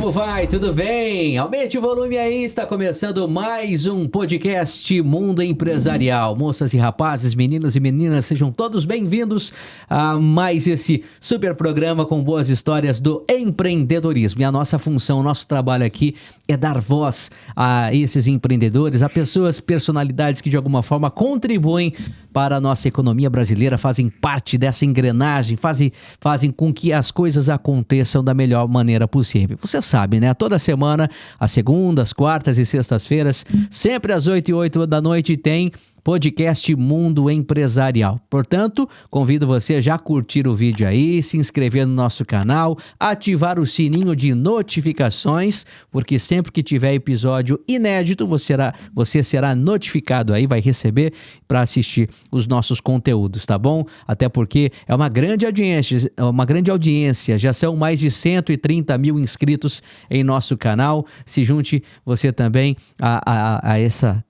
Como vai? Tudo bem? Aumente o volume aí, está começando mais um podcast Mundo Empresarial. Moças e rapazes, meninos e meninas, sejam todos bem-vindos a mais esse super programa com boas histórias do empreendedorismo. E a nossa função, o nosso trabalho aqui é dar voz a esses empreendedores, a pessoas, personalidades que de alguma forma contribuem para a nossa economia brasileira, fazem parte dessa engrenagem, fazem com que as coisas aconteçam da melhor maneira possível. Você sabe, né? Toda semana, às segundas, quartas e sextas-feiras, sempre às 8h08 da noite, tem podcast Mundo Empresarial. Portanto, convido você a já curtir o vídeo aí, se inscrever no nosso canal, ativar o sininho de notificações, porque sempre que tiver episódio inédito, você será notificado aí, vai receber para assistir os nossos conteúdos, tá bom? Até porque é uma grande audiência, já são mais de 130 mil inscritos em nosso canal. Se junte você também a essa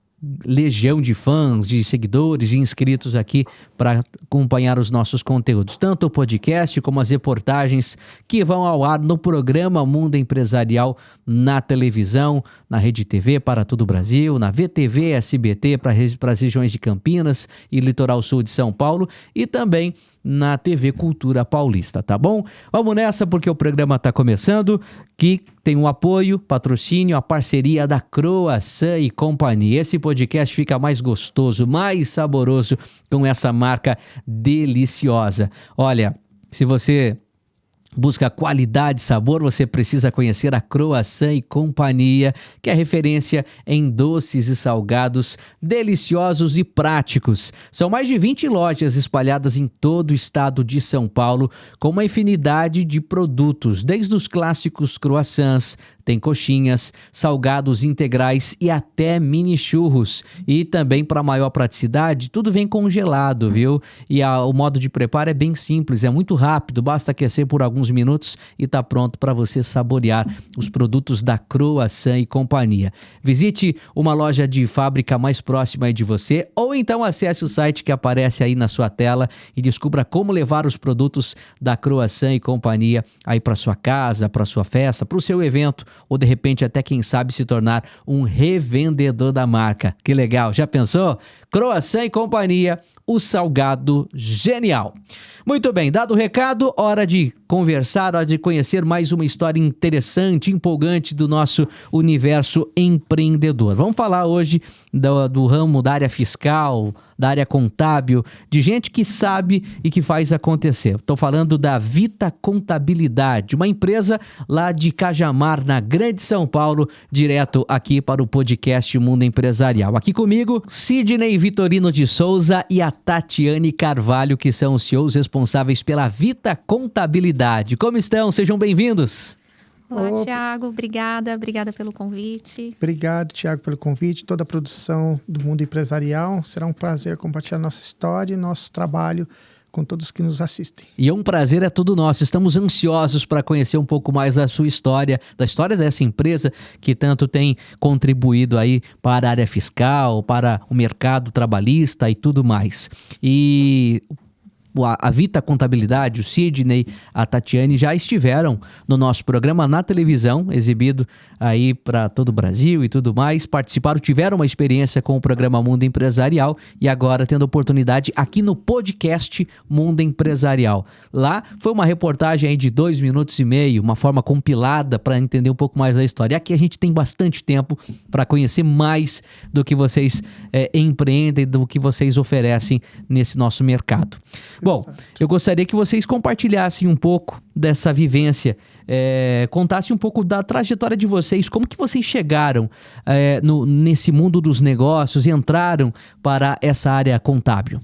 legião de fãs, de seguidores e inscritos aqui para acompanhar os nossos conteúdos, tanto o podcast como as reportagens que vão ao ar no programa Mundo Empresarial na televisão, na Rede TV para todo o Brasil, na VTV, SBT para as regiões de Campinas e Litoral Sul de São Paulo e também na TV Cultura Paulista, tá bom? Vamos nessa porque o programa está começando, que tem o apoio, patrocínio, a parceria da Croissant e Companhia. Esse podcast fica mais gostoso, mais saboroso com essa marca deliciosa. Olha, se você busca qualidade e sabor, você precisa conhecer a Croissant e Companhia, que é referência em doces e salgados deliciosos e práticos. São mais de 20 lojas espalhadas em todo o estado de São Paulo, com uma infinidade de produtos, desde os clássicos croissants, tem coxinhas, salgados integrais e até mini churros. E também, para maior praticidade, tudo vem congelado, viu? E o modo de preparo é bem simples, é muito rápido, basta aquecer por alguns minutos e está pronto para você saborear os produtos da Croissant e Companhia. Visite uma loja de fábrica mais próxima de você ou então acesse o site que aparece aí na sua tela e descubra como levar os produtos da Croissant e Companhia aí para sua casa, para sua festa, para o seu evento, ou de repente até quem sabe se tornar um revendedor da marca. Que legal, já pensou? Croissant e Companhia, o salgado genial. Muito bem, dado o recado, hora de conversar, hora de conhecer mais uma história interessante, empolgante do nosso universo empreendedor. Vamos falar hoje do ramo da área fiscal, da área contábil, de gente que sabe e que faz acontecer. Estou falando da Vita Contabilidade, uma empresa lá de Cajamar, na Grande São Paulo, direto aqui para o podcast Mundo Empresarial. Aqui comigo, Sidney Vitorino de Souza e a Tatiane Carvalho, que são os CEOs responsáveis pela Vita Contabilidade. Como estão? Sejam bem-vindos. Olá, Thiago. Obrigada pelo convite. Obrigado, Thiago, pelo convite. Toda a produção do Mundo Empresarial. Será um prazer compartilhar nossa história e nosso trabalho com todos que nos assistem. E é um prazer, é tudo nosso. Estamos ansiosos para conhecer um pouco mais da sua história, da história dessa empresa que tanto tem contribuído aí para a área fiscal, para o mercado trabalhista e tudo mais. E a Vita Contabilidade, o Sidney, a Tatiane já estiveram no nosso programa na televisão, exibido aí para todo o Brasil e tudo mais, participaram, tiveram uma experiência com o programa Mundo Empresarial e agora tendo oportunidade aqui no podcast Mundo Empresarial. Lá foi uma reportagem aí de 2 minutos e meio, uma forma compilada para entender um pouco mais da história. Aqui a gente tem bastante tempo para conhecer mais do que vocês empreendem, do que vocês oferecem nesse nosso mercado. Bom, eu gostaria que vocês compartilhassem um pouco dessa vivência, contassem um pouco da trajetória de vocês, como que vocês chegaram nesse mundo dos negócios, entraram para essa área contábil.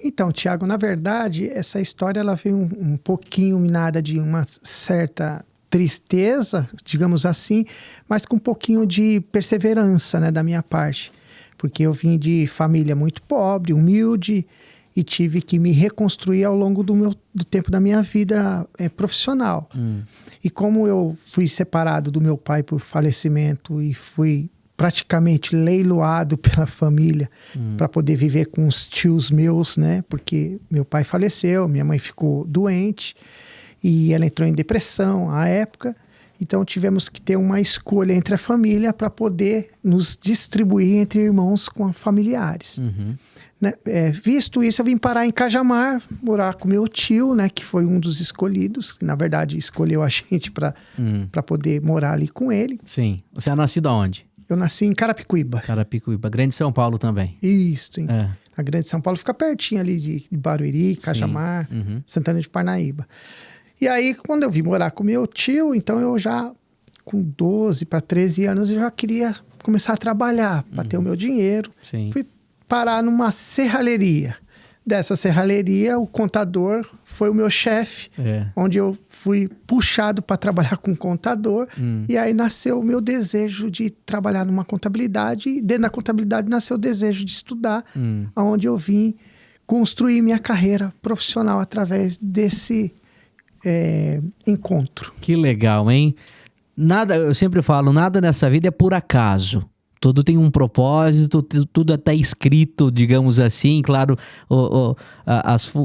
Então, Thiago, na verdade, essa história ela veio um pouquinho minada de uma certa tristeza, digamos assim, mas com um pouquinho de perseverança, né, da minha parte. Porque eu vim de família muito pobre, humilde, e tive que me reconstruir ao longo do tempo da minha vida profissional. E como eu fui separado do meu pai por falecimento e fui praticamente leiloado pela família para poder viver com os tios meus, né? Porque meu pai faleceu, minha mãe ficou doente e ela entrou em depressão à época. Então tivemos que ter uma escolha entre a família para poder nos distribuir entre irmãos com familiares. Né? Visto isso, eu vim parar em Cajamar, morar com meu tio, né, que foi um dos escolhidos, que na verdade escolheu a gente para poder morar ali com ele. Sim. Você é nascido aonde? Eu nasci em Carapicuíba. Carapicuíba, Grande São Paulo também. Isso, hein? A Grande São Paulo fica pertinho ali de Barueri, Cajamar, Santana de Parnaíba. E aí, quando eu vim morar com meu tio, então eu já, com 12 para 13 anos, eu já queria começar a trabalhar para ter o meu dinheiro. Sim. Fui parar numa serralheria. Dessa serralheria, o contador foi o meu chefe, onde eu fui puxado para trabalhar com contador. E aí nasceu o meu desejo de trabalhar numa contabilidade. E dentro da contabilidade nasceu o desejo de estudar, onde eu vim construir minha carreira profissional através desse encontro. Que legal, hein? Nada, eu sempre falo, nada nessa vida é por acaso. Tudo tem um propósito, tudo está escrito, digamos assim. Claro,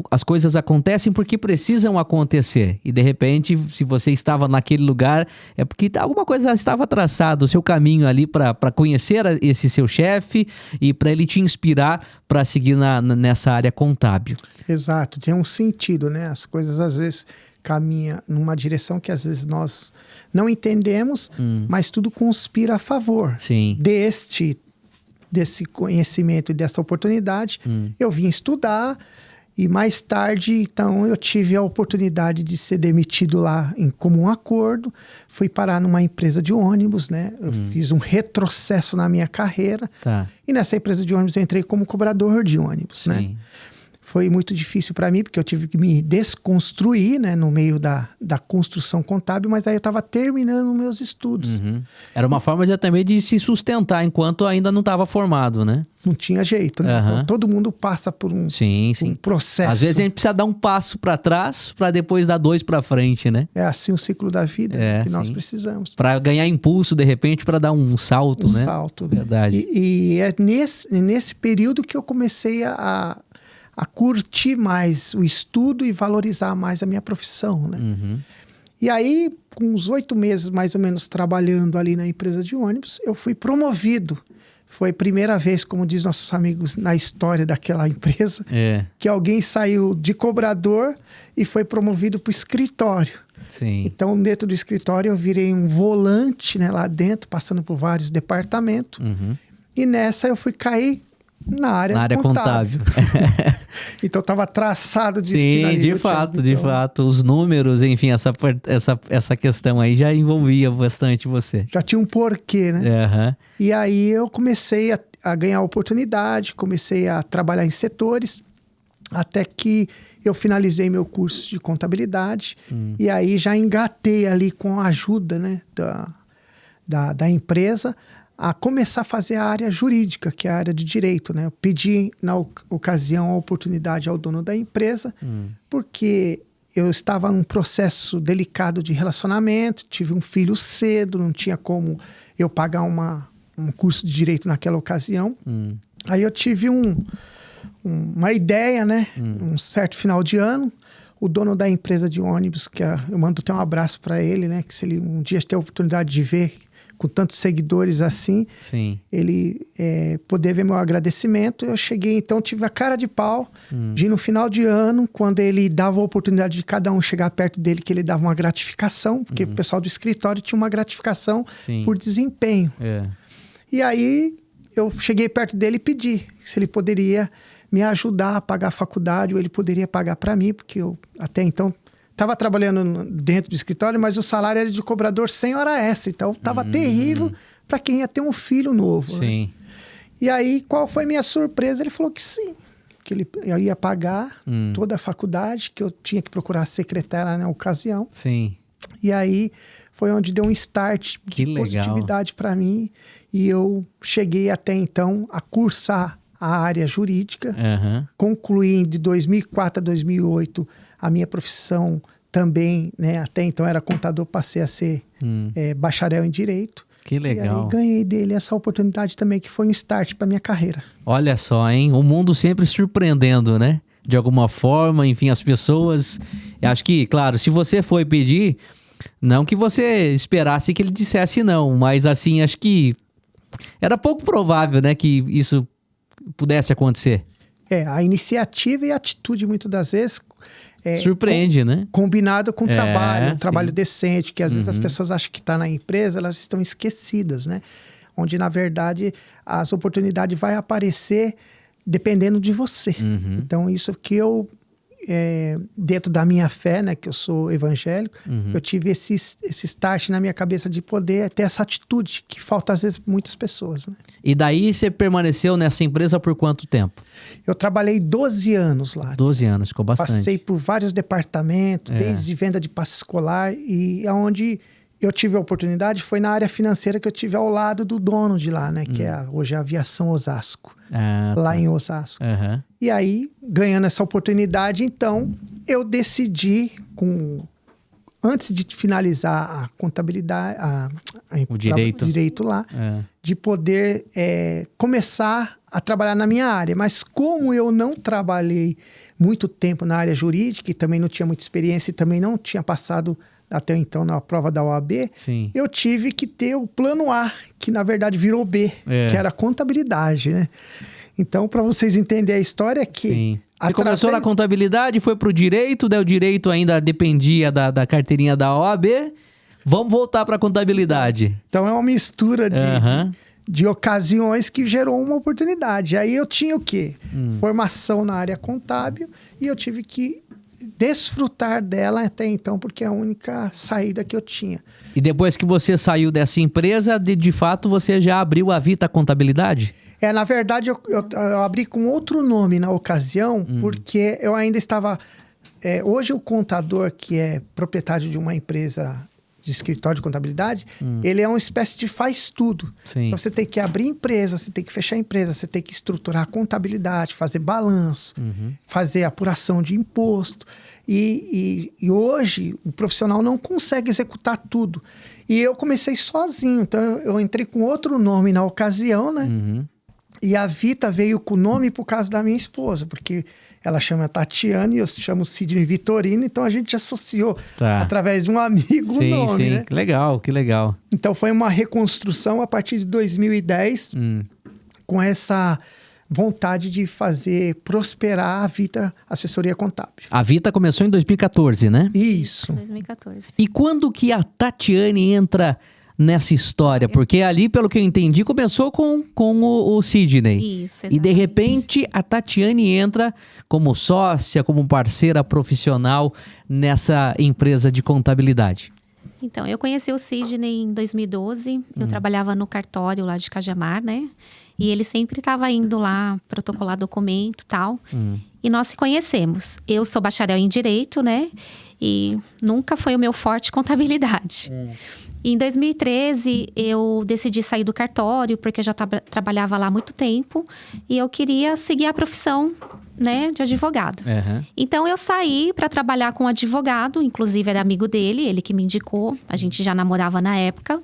as coisas acontecem porque precisam acontecer. E, de repente, se você estava naquele lugar, é porque alguma coisa estava traçada, o seu caminho ali para conhecer esse seu chefe e para ele te inspirar para seguir nessa área contábil. Exato, tem um sentido, né? As coisas, às vezes, caminham numa direção que, às vezes, nós não entendemos, mas tudo conspira a favor. Sim. Desse conhecimento e dessa oportunidade. Eu vim estudar e mais tarde, então, eu tive a oportunidade de ser demitido lá em comum acordo. Fui parar numa empresa de ônibus, né? Eu fiz um retrocesso na minha carreira. Tá. E nessa empresa de ônibus eu entrei como cobrador de ônibus, Sim. né? Foi muito difícil para mim, porque eu tive que me desconstruir, né, no meio da construção contábil, mas aí eu estava terminando meus estudos. Era uma forma também de se sustentar enquanto ainda não estava formado, né? Não tinha jeito, né? Então, todo mundo passa por um processo. Às vezes a gente precisa dar um passo para trás para depois dar 2 para frente, né? É assim o ciclo da vida que nós precisamos. Para ganhar impulso, de repente, para dar um salto, né? Um salto. Verdade. E é nesse período que eu comecei a curtir mais o estudo e valorizar mais a minha profissão, né? E aí, com uns 8 meses mais ou menos trabalhando ali na empresa de ônibus, eu fui promovido. Foi a primeira vez, como diz nossos amigos, na história daquela empresa, que alguém saiu de cobrador e foi promovido para o escritório. Sim. Então, dentro do escritório, eu virei um volante, né, lá dentro, passando por vários departamentos. E nessa eu fui cair na área contábil. Então estava traçado de destino ali. Sim, de fato. Os números, enfim, essa questão aí já envolvia bastante você. Já tinha um porquê, né? E aí eu comecei a ganhar oportunidade, comecei a trabalhar em setores, até que eu finalizei meu curso de contabilidade. E aí já engatei ali com a ajuda, né, da empresa, a começar a fazer a área jurídica, que é a área de direito, né? Eu pedi, na ocasião, a oportunidade ao dono da empresa, porque eu estava num processo delicado de relacionamento, tive um filho cedo, não tinha como eu pagar um curso de direito naquela ocasião. Aí eu tive uma ideia, né? Um certo final de ano, o dono da empresa de ônibus, eu mando até um abraço para ele, né? Que se ele um dia ter a oportunidade de ver, com tantos seguidores assim, ele poder ver meu agradecimento. Eu cheguei, então, tive a cara de pau de no final de ano, quando ele dava a oportunidade de cada um chegar perto dele, que ele dava uma gratificação, porque o pessoal do escritório tinha uma gratificação por desempenho. E aí, eu cheguei perto dele e pedi se ele poderia me ajudar a pagar a faculdade, ou ele poderia pagar para mim, porque eu, até então, estava trabalhando dentro do escritório, mas o salário era de cobrador sem hora extra. Então, estava terrível para quem ia ter um filho novo. Sim. Né? E aí, qual foi minha surpresa? Ele falou que sim, que eu ia pagar toda a faculdade, que eu tinha que procurar a secretária na ocasião. Sim. E aí, foi onde deu um start de positividade para mim. E eu cheguei até então a cursar a área jurídica. Concluí de 2004 a 2008 a minha profissão também, né? Até então era contador, passei a ser bacharel em Direito. Que legal. E aí ganhei dele essa oportunidade também, que foi um start para minha carreira. Olha só, hein? O mundo sempre surpreendendo, né? De alguma forma, enfim, as pessoas... Acho que, claro, se você foi pedir, Não que você esperasse que ele dissesse não, mas assim, acho que era pouco provável, né, que isso pudesse acontecer. A iniciativa e a atitude, muitas das vezes, surpreende, né? Combinado com o trabalho, um trabalho sim. decente, que às vezes as pessoas acham que está na empresa, elas estão esquecidas, né? Onde, na verdade, as oportunidades vão aparecer dependendo de você. Então, isso que eu, dentro da minha fé, né, que eu sou evangélico, eu tive esse start na minha cabeça de poder ter essa atitude, que falta às vezes muitas pessoas, né? E daí você permaneceu nessa empresa por quanto tempo? Eu trabalhei 12 anos lá. 12 anos, ficou bastante. Passei por vários departamentos, desde venda de passe escolar, e aonde eu tive a oportunidade foi na área financeira, que eu tive ao lado do dono de lá, né? Que é hoje a Aviação Osasco, lá em Osasco. E aí, ganhando essa oportunidade, então, eu decidi, antes de finalizar a contabilidade, o direito lá, de poder começar a trabalhar na minha área. Mas como eu não trabalhei muito tempo na área jurídica, e também não tinha muita experiência, e também não tinha passado até então na prova da OAB, Sim. eu tive que ter o plano A, que na verdade virou B, que era a contabilidade, né? Então, para vocês entenderem a história, é que... Sim. Você começou na contabilidade, foi para o direito, daí o direito ainda dependia da carteirinha da OAB. Vamos voltar para a contabilidade. Então, é uma mistura de ocasiões que gerou uma oportunidade. Aí eu tinha o quê? Formação na área contábil, e eu tive que desfrutar dela até então, porque é a única saída que eu tinha. E depois que você saiu dessa empresa, de fato, você já abriu a Vita Contabilidade? Na verdade, eu abri com outro nome na ocasião, porque eu ainda estava... hoje o contador, que é proprietário de uma empresa de escritório de contabilidade, ele é uma espécie de faz-tudo. Então, você tem que abrir empresa, você tem que fechar empresa, você tem que estruturar a contabilidade, fazer balanço, fazer apuração de imposto. E hoje, o profissional não consegue executar tudo. E eu comecei sozinho, então eu entrei com outro nome na ocasião, né? E a Vita veio com o nome por causa da minha esposa, porque ela chama Tatiane e eu chamo Sidney Vitorino, então a gente associou através de um amigo o nome, né? Que legal, que legal. Então foi uma reconstrução a partir de 2010, com essa vontade de fazer prosperar a Vita Assessoria Contábil. A Vita começou em 2014, né? Isso. 2014. E quando que a Tatiane entra nessa história? Porque ali, pelo que eu entendi, começou com o Sidney. Isso, exatamente. E de repente a Tatiane entra como sócia, como parceira profissional nessa empresa de contabilidade. Então, eu conheci o Sidney em 2012. Eu trabalhava no cartório lá de Cajamar, né? E ele sempre estava indo lá protocolar documento e tal. E nós se conhecemos. Eu sou bacharel em Direito, né? E nunca foi o meu forte contabilidade. Em 2013, eu decidi sair do cartório, porque eu já trabalhava lá há muito tempo. E eu queria seguir a profissão, né, de advogado. Então, eu saí para trabalhar com um advogado, inclusive era amigo dele, ele que me indicou. A gente já namorava na época.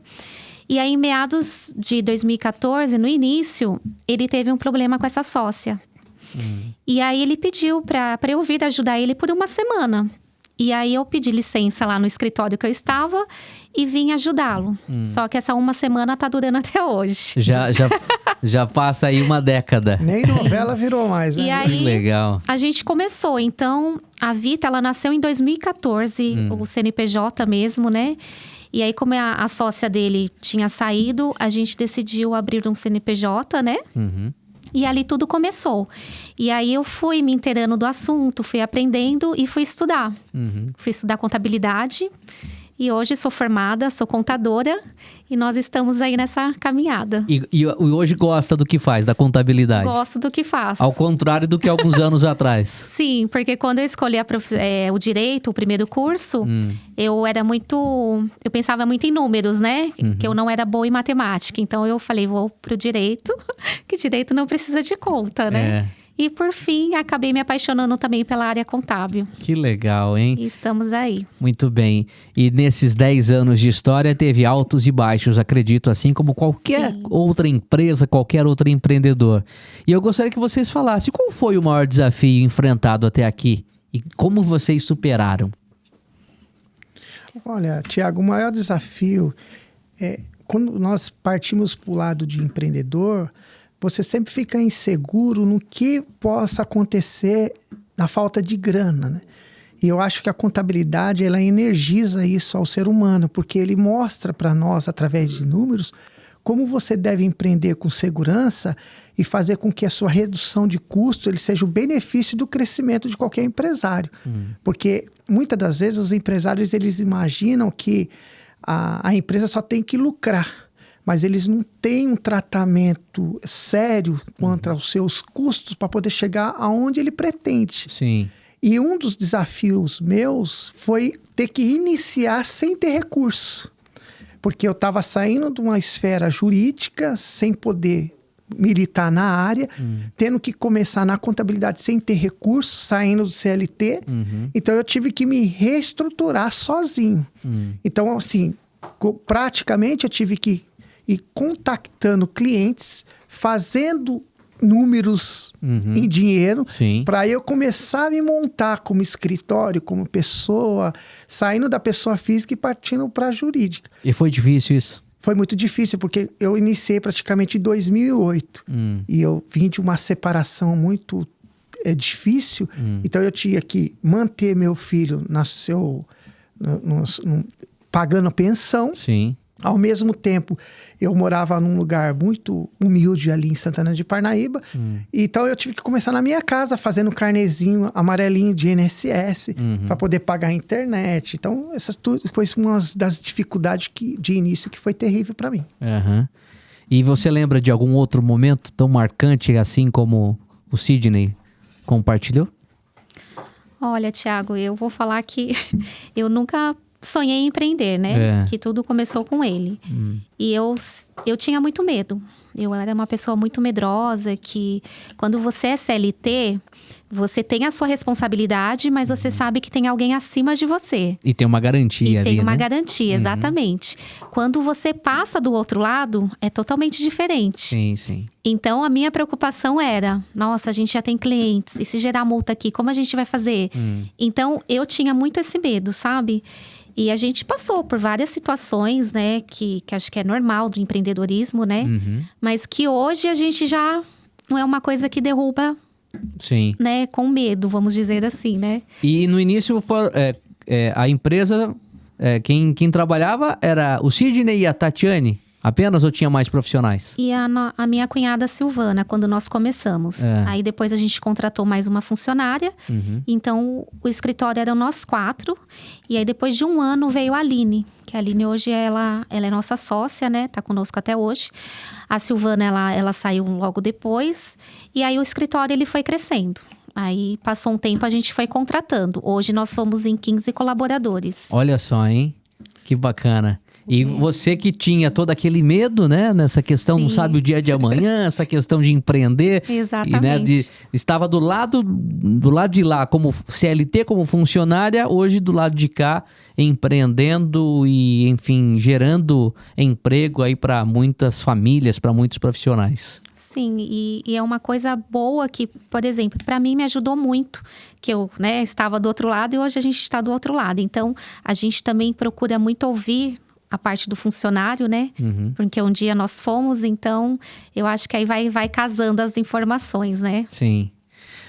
E aí, em meados de 2014, no início, ele teve um problema com essa sócia. E aí, ele pediu para eu vir ajudar ele por uma semana. E aí, eu pedi licença lá no escritório que eu estava e vim ajudá-lo. Só que essa uma semana tá durando até hoje. Já passa aí uma década. Nem novela virou mais, né? E aí, que legal. A gente começou. Então, a Vita, ela nasceu em 2014, o CNPJ mesmo, né? E aí, como a sócia dele tinha saído, a gente decidiu abrir um CNPJ, né? E ali tudo começou. E aí eu fui me inteirando do assunto, fui aprendendo e fui estudar. Fui estudar contabilidade. E hoje sou formada, sou contadora. E nós estamos aí nessa caminhada. E hoje gosta do que faz, da contabilidade? Gosto do que faço. Ao contrário do que alguns anos atrás. Sim, porque quando eu escolhi o direito, o primeiro curso, eu pensava muito em números, né? Que eu não era boa em matemática. Então eu falei, vou pro direito, que direito não precisa de conta, né? E por fim, acabei me apaixonando também pela área contábil. Que legal, hein? E estamos aí. Muito bem. E nesses 10 anos de história, teve altos e baixos, acredito, assim como qualquer outra empresa, qualquer outro empreendedor. E eu gostaria que vocês falassem, qual foi o maior desafio enfrentado até aqui? E como vocês superaram? Olha, Tiago, o maior desafio é quando nós partimos para o lado de empreendedor, você sempre fica inseguro no que possa acontecer na falta de grana, né? E eu acho que a contabilidade, ela energiza isso ao ser humano, porque ele mostra para nós, através de números, como você deve empreender com segurança e fazer com que a sua redução de custo ele seja o benefício do crescimento de qualquer empresário. Porque muitas das vezes os empresários eles imaginam que a empresa só tem que lucrar, mas eles não têm um tratamento sério quanto aos seus custos para poder chegar aonde ele pretende. Sim. E um dos desafios meus foi ter que iniciar sem ter recurso. Porque eu estava saindo de uma esfera jurídica, sem poder militar na área, tendo que começar na contabilidade sem ter recurso, saindo do CLT. Então, eu tive que me reestruturar sozinho. Então, assim, praticamente eu tive que ir contactando clientes, fazendo números em dinheiro, para eu começar a me montar como escritório, como pessoa, saindo da pessoa física e partindo para a jurídica. E foi difícil isso? Foi muito difícil, porque eu iniciei praticamente em 2008. E eu vim de uma separação muito difícil. Então, eu tinha que manter meu filho pagando pensão. Sim. Ao mesmo tempo, eu morava num lugar muito humilde ali em Santana de Parnaíba. Então, eu tive que começar na minha casa, fazendo um carnezinho amarelinho de INSS, para poder pagar a internet. Então, essas foi uma das dificuldades de início que foi terrível para mim. E você lembra de algum outro momento tão marcante assim como o Sidney compartilhou? Olha, Tiago, eu vou falar que eu nunca sonhei em empreender, né? Que tudo começou com ele. E eu tinha muito medo. Eu era uma pessoa muito medrosa, que quando você é CLT, você tem a sua responsabilidade, mas você sabe que tem alguém acima de você. E tem uma garantia ali, tem uma né? garantia, exatamente. Quando você passa do outro lado, é totalmente diferente. Sim, sim. Então, a minha preocupação era, nossa, a gente já tem clientes, e se gerar multa aqui, como a gente vai fazer? Então, eu tinha muito esse medo, sabe? E a gente passou por várias situações, né, que acho que é normal do empreendedorismo, né? Mas que hoje a gente já não é uma coisa que derruba, Sim. né, com medo, vamos dizer assim, né? E no início, a empresa, quem trabalhava era o Sidney e a Tatiane? Apenas ou tinha mais profissionais? E a minha cunhada Silvana, quando nós começamos. Aí depois a gente contratou mais uma funcionária. Então, o escritório eram nós 4. E aí, depois de um ano, veio a Aline. Que a Aline hoje, ela é nossa sócia, né? Tá conosco até hoje. A Silvana, ela saiu logo depois. E aí, o escritório, ele foi crescendo. Aí, passou um tempo, a gente foi contratando. Hoje, nós somos em 15 colaboradores. Olha só, hein? Que bacana. E você que tinha todo aquele medo, né? Nessa questão, não sabe o dia de amanhã, essa questão de empreender. Exatamente. E, né, estava do lado de lá, como CLT, como funcionária, hoje do lado de cá, empreendendo e, enfim, gerando emprego aí para muitas famílias, para muitos profissionais. Sim, e é uma coisa boa que, por exemplo, para mim me ajudou muito, que eu, né, estava do outro lado e hoje a gente está do outro lado. Então, a gente também procura muito ouvir a parte do funcionário, né? Porque um dia nós fomos, então eu acho que aí vai casando as informações, né? Sim.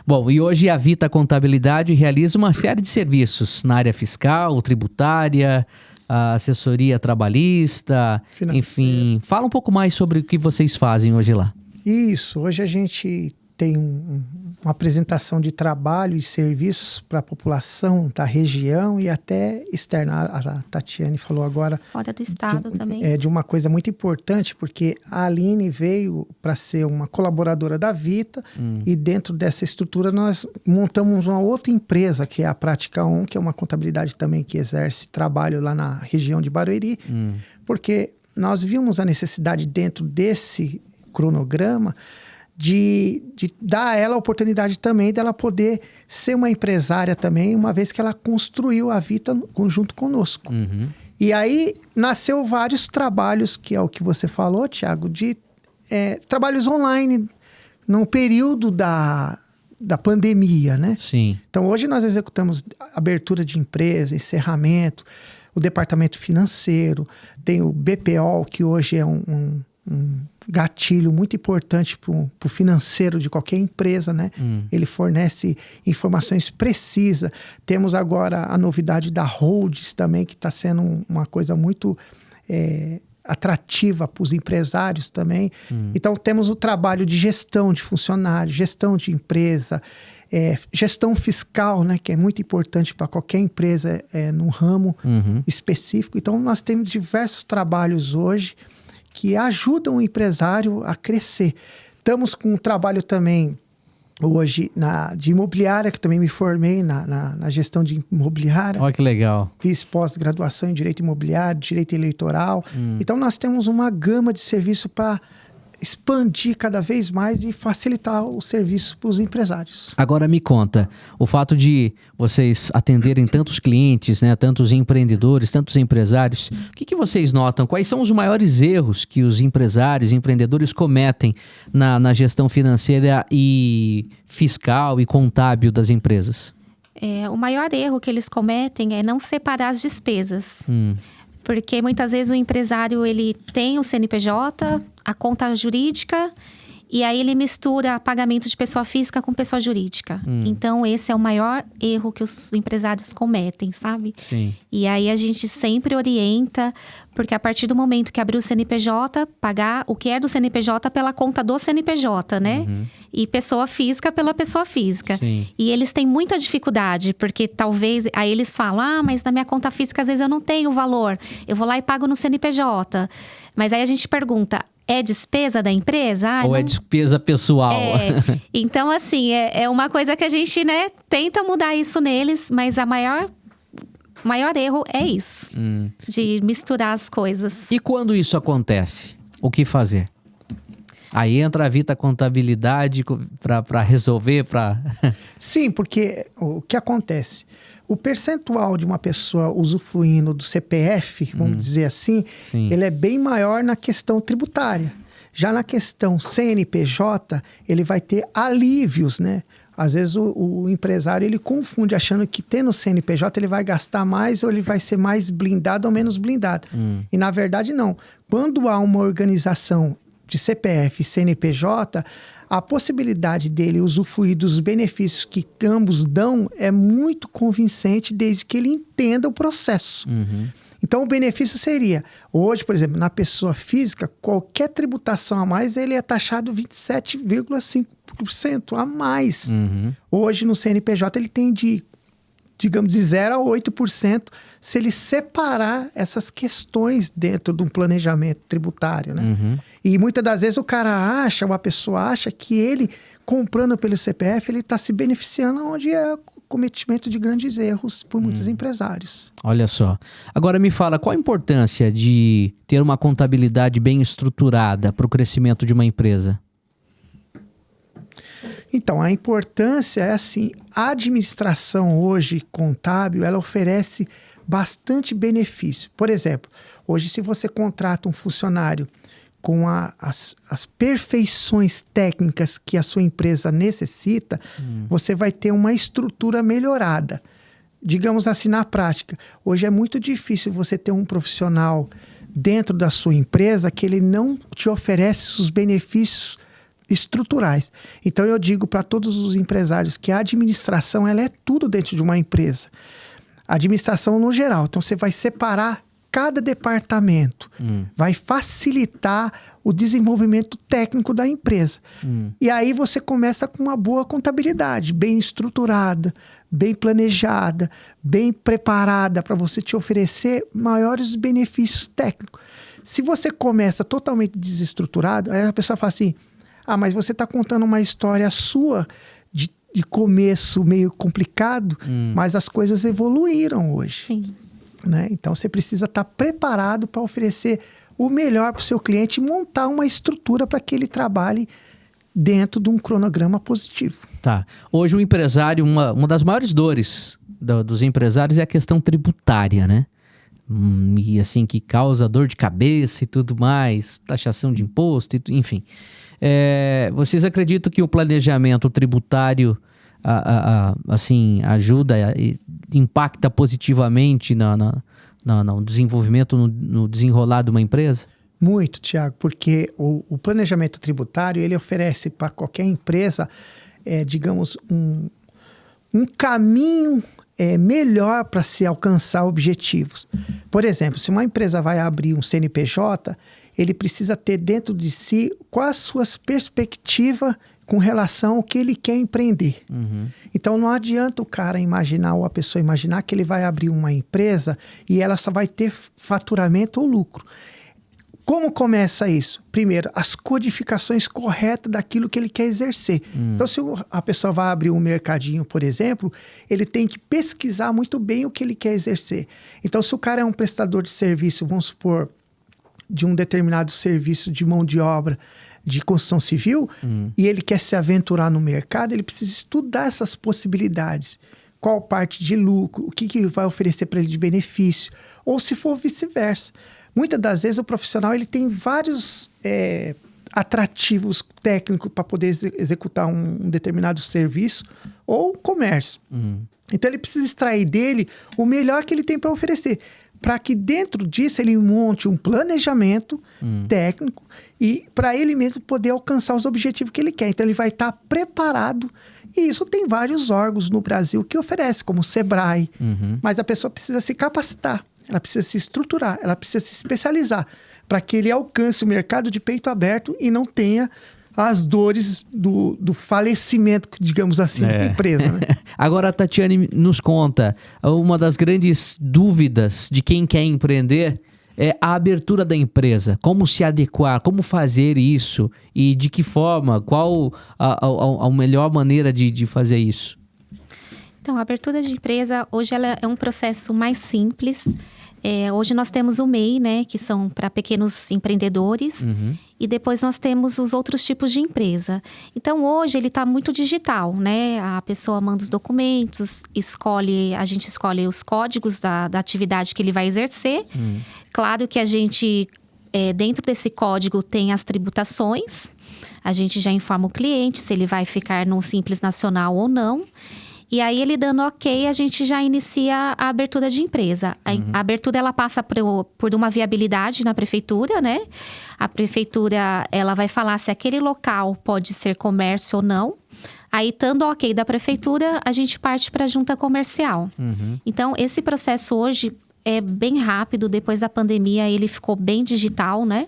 Bom, e hoje a Vita Contabilidade realiza uma série de serviços na área fiscal, tributária, a assessoria trabalhista, enfim. Fala um pouco mais sobre o que vocês fazem hoje lá. Isso, hoje a gente tem uma apresentação de trabalho e serviços para a população da região e até externa. A Tatiane falou agora... Fora do estado também. De uma coisa muito importante, porque a Aline veio para ser uma colaboradora da Vita e dentro dessa estrutura nós montamos uma outra empresa, que é a Prática 1, que é uma contabilidade também que exerce trabalho lá na região de Barueri, porque nós vimos a necessidade dentro desse cronograma de dar a ela a oportunidade também dela poder ser uma empresária também, uma vez que ela construiu a Vita junto conosco. E aí nasceu vários trabalhos, que é o que você falou, Tiago, de trabalhos online no período da pandemia, né? Sim. Então, hoje nós executamos abertura de empresa, encerramento. o departamento financeiro, tem o BPO, que hoje é um gatilho muito importante para o financeiro de qualquer empresa, né? Ele fornece informações precisas. Temos agora a novidade da Hold's também, que está sendo uma coisa muito atrativa para os empresários também. Então, temos o trabalho de gestão de funcionários, gestão de empresa, gestão fiscal, né, que é muito importante para qualquer empresa num ramo específico. Então, nós temos diversos trabalhos hoje que ajudam o empresário a crescer. Estamos com um trabalho também hoje de imobiliária, que também me formei na gestão de imobiliária. Olha que legal. Fiz pós-graduação em direito imobiliário, direito eleitoral. Então, nós temos uma gama de serviço para expandir cada vez mais e facilitar o serviço para os empresários. Agora me conta, o fato de vocês atenderem tantos clientes, né, tantos empreendedores, tantos empresários, o que vocês notam? Quais são os maiores erros que os empresários, empreendedores cometem na gestão financeira e fiscal e contábil das empresas? O maior erro que eles cometem é não separar as despesas. Porque muitas vezes o empresário ele tem o CNPJ, a conta jurídica, e aí ele mistura pagamento de pessoa física com pessoa jurídica. Então, esse é o maior erro que os empresários cometem, sabe? Sim. E aí a gente sempre orienta, porque a partir do momento que abrir o CNPJ, pagar o que é do CNPJ pela conta do CNPJ, né? E pessoa física pela pessoa física. Sim. E eles têm muita dificuldade, porque talvez... Aí eles falam, mas na minha conta física às vezes eu não tenho o valor. Eu vou lá e pago no CNPJ. Mas aí a gente pergunta... É despesa da empresa? Ou não... é despesa pessoal? Então, assim, é uma coisa que a gente, né, tenta mudar isso neles, mas o maior erro é isso, de misturar as coisas. E quando isso acontece, o que fazer? Aí entra a Vita Contabilidade para resolver, para... Sim, porque o que acontece? O percentual de uma pessoa usufruindo do CPF, vamos dizer assim, ele é bem maior na questão tributária. Já na questão CNPJ, ele vai ter alívios, né? Às vezes o empresário ele confunde, achando que tendo CNPJ ele vai gastar mais ou ele vai ser mais blindado ou menos blindado. E na verdade não. Quando há uma organização de CPF e CNPJ, a possibilidade dele usufruir dos benefícios que ambos dão é muito convincente desde que ele entenda o processo. Então, o benefício seria, hoje, por exemplo, na pessoa física, qualquer tributação a mais, ele é taxado 27,5% a mais. Hoje, no CNPJ, ele tem digamos, de 0% a 8%, se ele separar essas questões dentro de um planejamento tributário, né? E muitas das vezes a pessoa acha que ele, comprando pelo CPF, ele está se beneficiando, onde é cometimento de grandes erros por muitos empresários. Olha só. Agora me fala, qual a importância de ter uma contabilidade bem estruturada para o crescimento de uma empresa? Então, a importância é assim, a administração hoje contábil, ela oferece bastante benefício. Por exemplo, hoje se você contrata um funcionário com as perfeições técnicas que a sua empresa necessita, você vai ter uma estrutura melhorada. Digamos assim, na prática, hoje é muito difícil você ter um profissional dentro da sua empresa que ele não te oferece os benefícios estruturais. Então eu digo para todos os empresários que a administração ela é tudo dentro de uma empresa. A administração no geral. Então você vai separar cada departamento, vai facilitar o desenvolvimento técnico da empresa. E aí você começa com uma boa contabilidade, bem estruturada, bem planejada, bem preparada para você te oferecer maiores benefícios técnicos. Se você começa totalmente desestruturado, aí a pessoa fala assim, mas você está contando uma história sua de começo meio complicado, mas as coisas evoluíram hoje. Sim. Né? Então, você precisa estar preparado para oferecer o melhor para o seu cliente e montar uma estrutura para que ele trabalhe dentro de um cronograma positivo. Tá. Hoje o empresário, uma das maiores dores dos empresários é a questão tributária, né? E assim, que causa dor de cabeça e tudo mais, taxação de imposto, enfim. Vocês acreditam que o planejamento tributário assim, ajuda, impacta positivamente no desenvolvimento, no desenrolar de uma empresa? Muito, Tiago, porque o planejamento tributário, ele oferece para qualquer empresa, digamos, um caminho melhor para se alcançar objetivos. Por exemplo, se uma empresa vai abrir um CNPJ, ele precisa ter dentro de si quais as suas perspectivas com relação ao que ele quer empreender. Uhum. Então, não adianta o cara imaginar, ou a pessoa imaginar que ele vai abrir uma empresa e ela só vai ter faturamento ou lucro. Como começa isso? Primeiro, as codificações corretas daquilo que ele quer exercer. Então, se a pessoa vai abrir um mercadinho, por exemplo, ele tem que pesquisar muito bem o que ele quer exercer. Então, se o cara é um prestador de serviço, vamos supor, de um determinado serviço de mão de obra, de construção civil, e ele quer se aventurar no mercado, ele precisa estudar essas possibilidades. Qual parte de lucro, o que vai oferecer para ele de benefício, ou se for vice-versa. Muitas das vezes o profissional ele tem vários atrativos técnicos para poder executar um determinado serviço ou comércio. Então ele precisa extrair dele o melhor que ele tem para oferecer, para que dentro disso ele monte um planejamento técnico e para ele mesmo poder alcançar os objetivos que ele quer. Então ele vai estar preparado. E isso tem vários órgãos no Brasil que oferecem, como o Sebrae. Mas a pessoa precisa se capacitar, ela precisa se estruturar, ela precisa se especializar para que ele alcance o mercado de peito aberto e não tenha as dores do falecimento, digamos assim, da empresa. Né? Agora a Tatiane nos conta, uma das grandes dúvidas de quem quer empreender é a abertura da empresa. Como se adequar, como fazer isso e de que forma, qual a melhor maneira de fazer isso? Então, a abertura de empresa, hoje ela é um processo mais simples. Hoje nós temos o MEI, né, que são para pequenos empreendedores. E depois nós temos os outros tipos de empresa. Então, hoje ele está muito digital, né? A pessoa manda os documentos, a gente escolhe os códigos da atividade que ele vai exercer. Claro que a gente, dentro desse código, tem as tributações. A gente já informa o cliente se ele vai ficar no Simples Nacional ou não. E aí, ele dando ok, a gente já inicia a abertura de empresa. A abertura, ela passa por uma viabilidade na prefeitura, né? A prefeitura, ela vai falar se aquele local pode ser comércio ou não. Aí, estando ok da prefeitura, a gente parte para a junta comercial. Então, esse processo hoje é bem rápido. Depois da pandemia, ele ficou bem digital, né?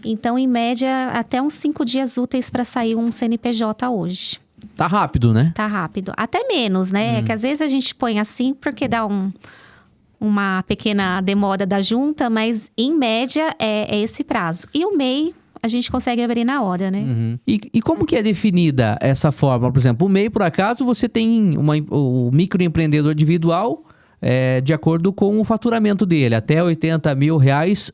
Então, em média, até uns 5 dias úteis para sair um CNPJ hoje. Tá rápido, né? Tá rápido. Até menos, né? Que às vezes a gente põe assim porque dá uma pequena demora da junta, mas em média é esse prazo. E o MEI a gente consegue abrir na hora, né? E como que é definida essa forma? Por exemplo, o MEI, por acaso, você tem o microempreendedor individual de acordo com o faturamento dele, até R$80 mil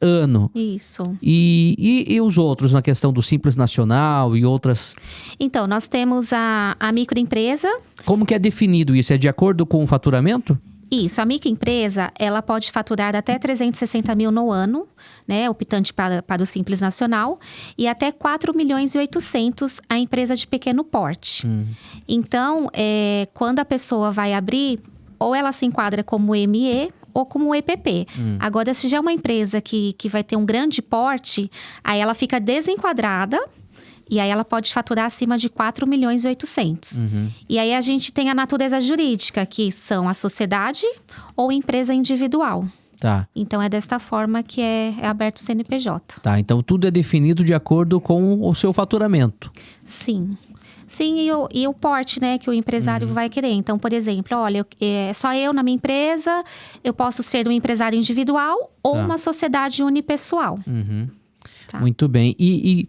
ano. Isso. E os outros, na questão do Simples Nacional e outras? Então, nós temos a microempresa. Como que é definido isso? É de acordo com o faturamento? Isso, a microempresa, ela pode faturar até 360 mil no ano, né, optante para o Simples Nacional, e até 4.800.000 a empresa de pequeno porte. Então, quando a pessoa vai abrir, ou ela se enquadra como ME ou como EPP. Agora, se já é uma empresa que vai ter um grande porte, aí ela fica desenquadrada e aí ela pode faturar acima de 4.800.000. E aí a gente tem a natureza jurídica, que são a sociedade ou empresa individual. Tá. Então, é desta forma que é aberto o CNPJ. Tá, então tudo é definido de acordo com o seu faturamento. Sim. Sim, e o porte, né, que o empresário vai querer. Então, por exemplo, olha, só eu na minha empresa, eu posso ser um empresário individual ou uma sociedade unipessoal. Tá. Muito bem. E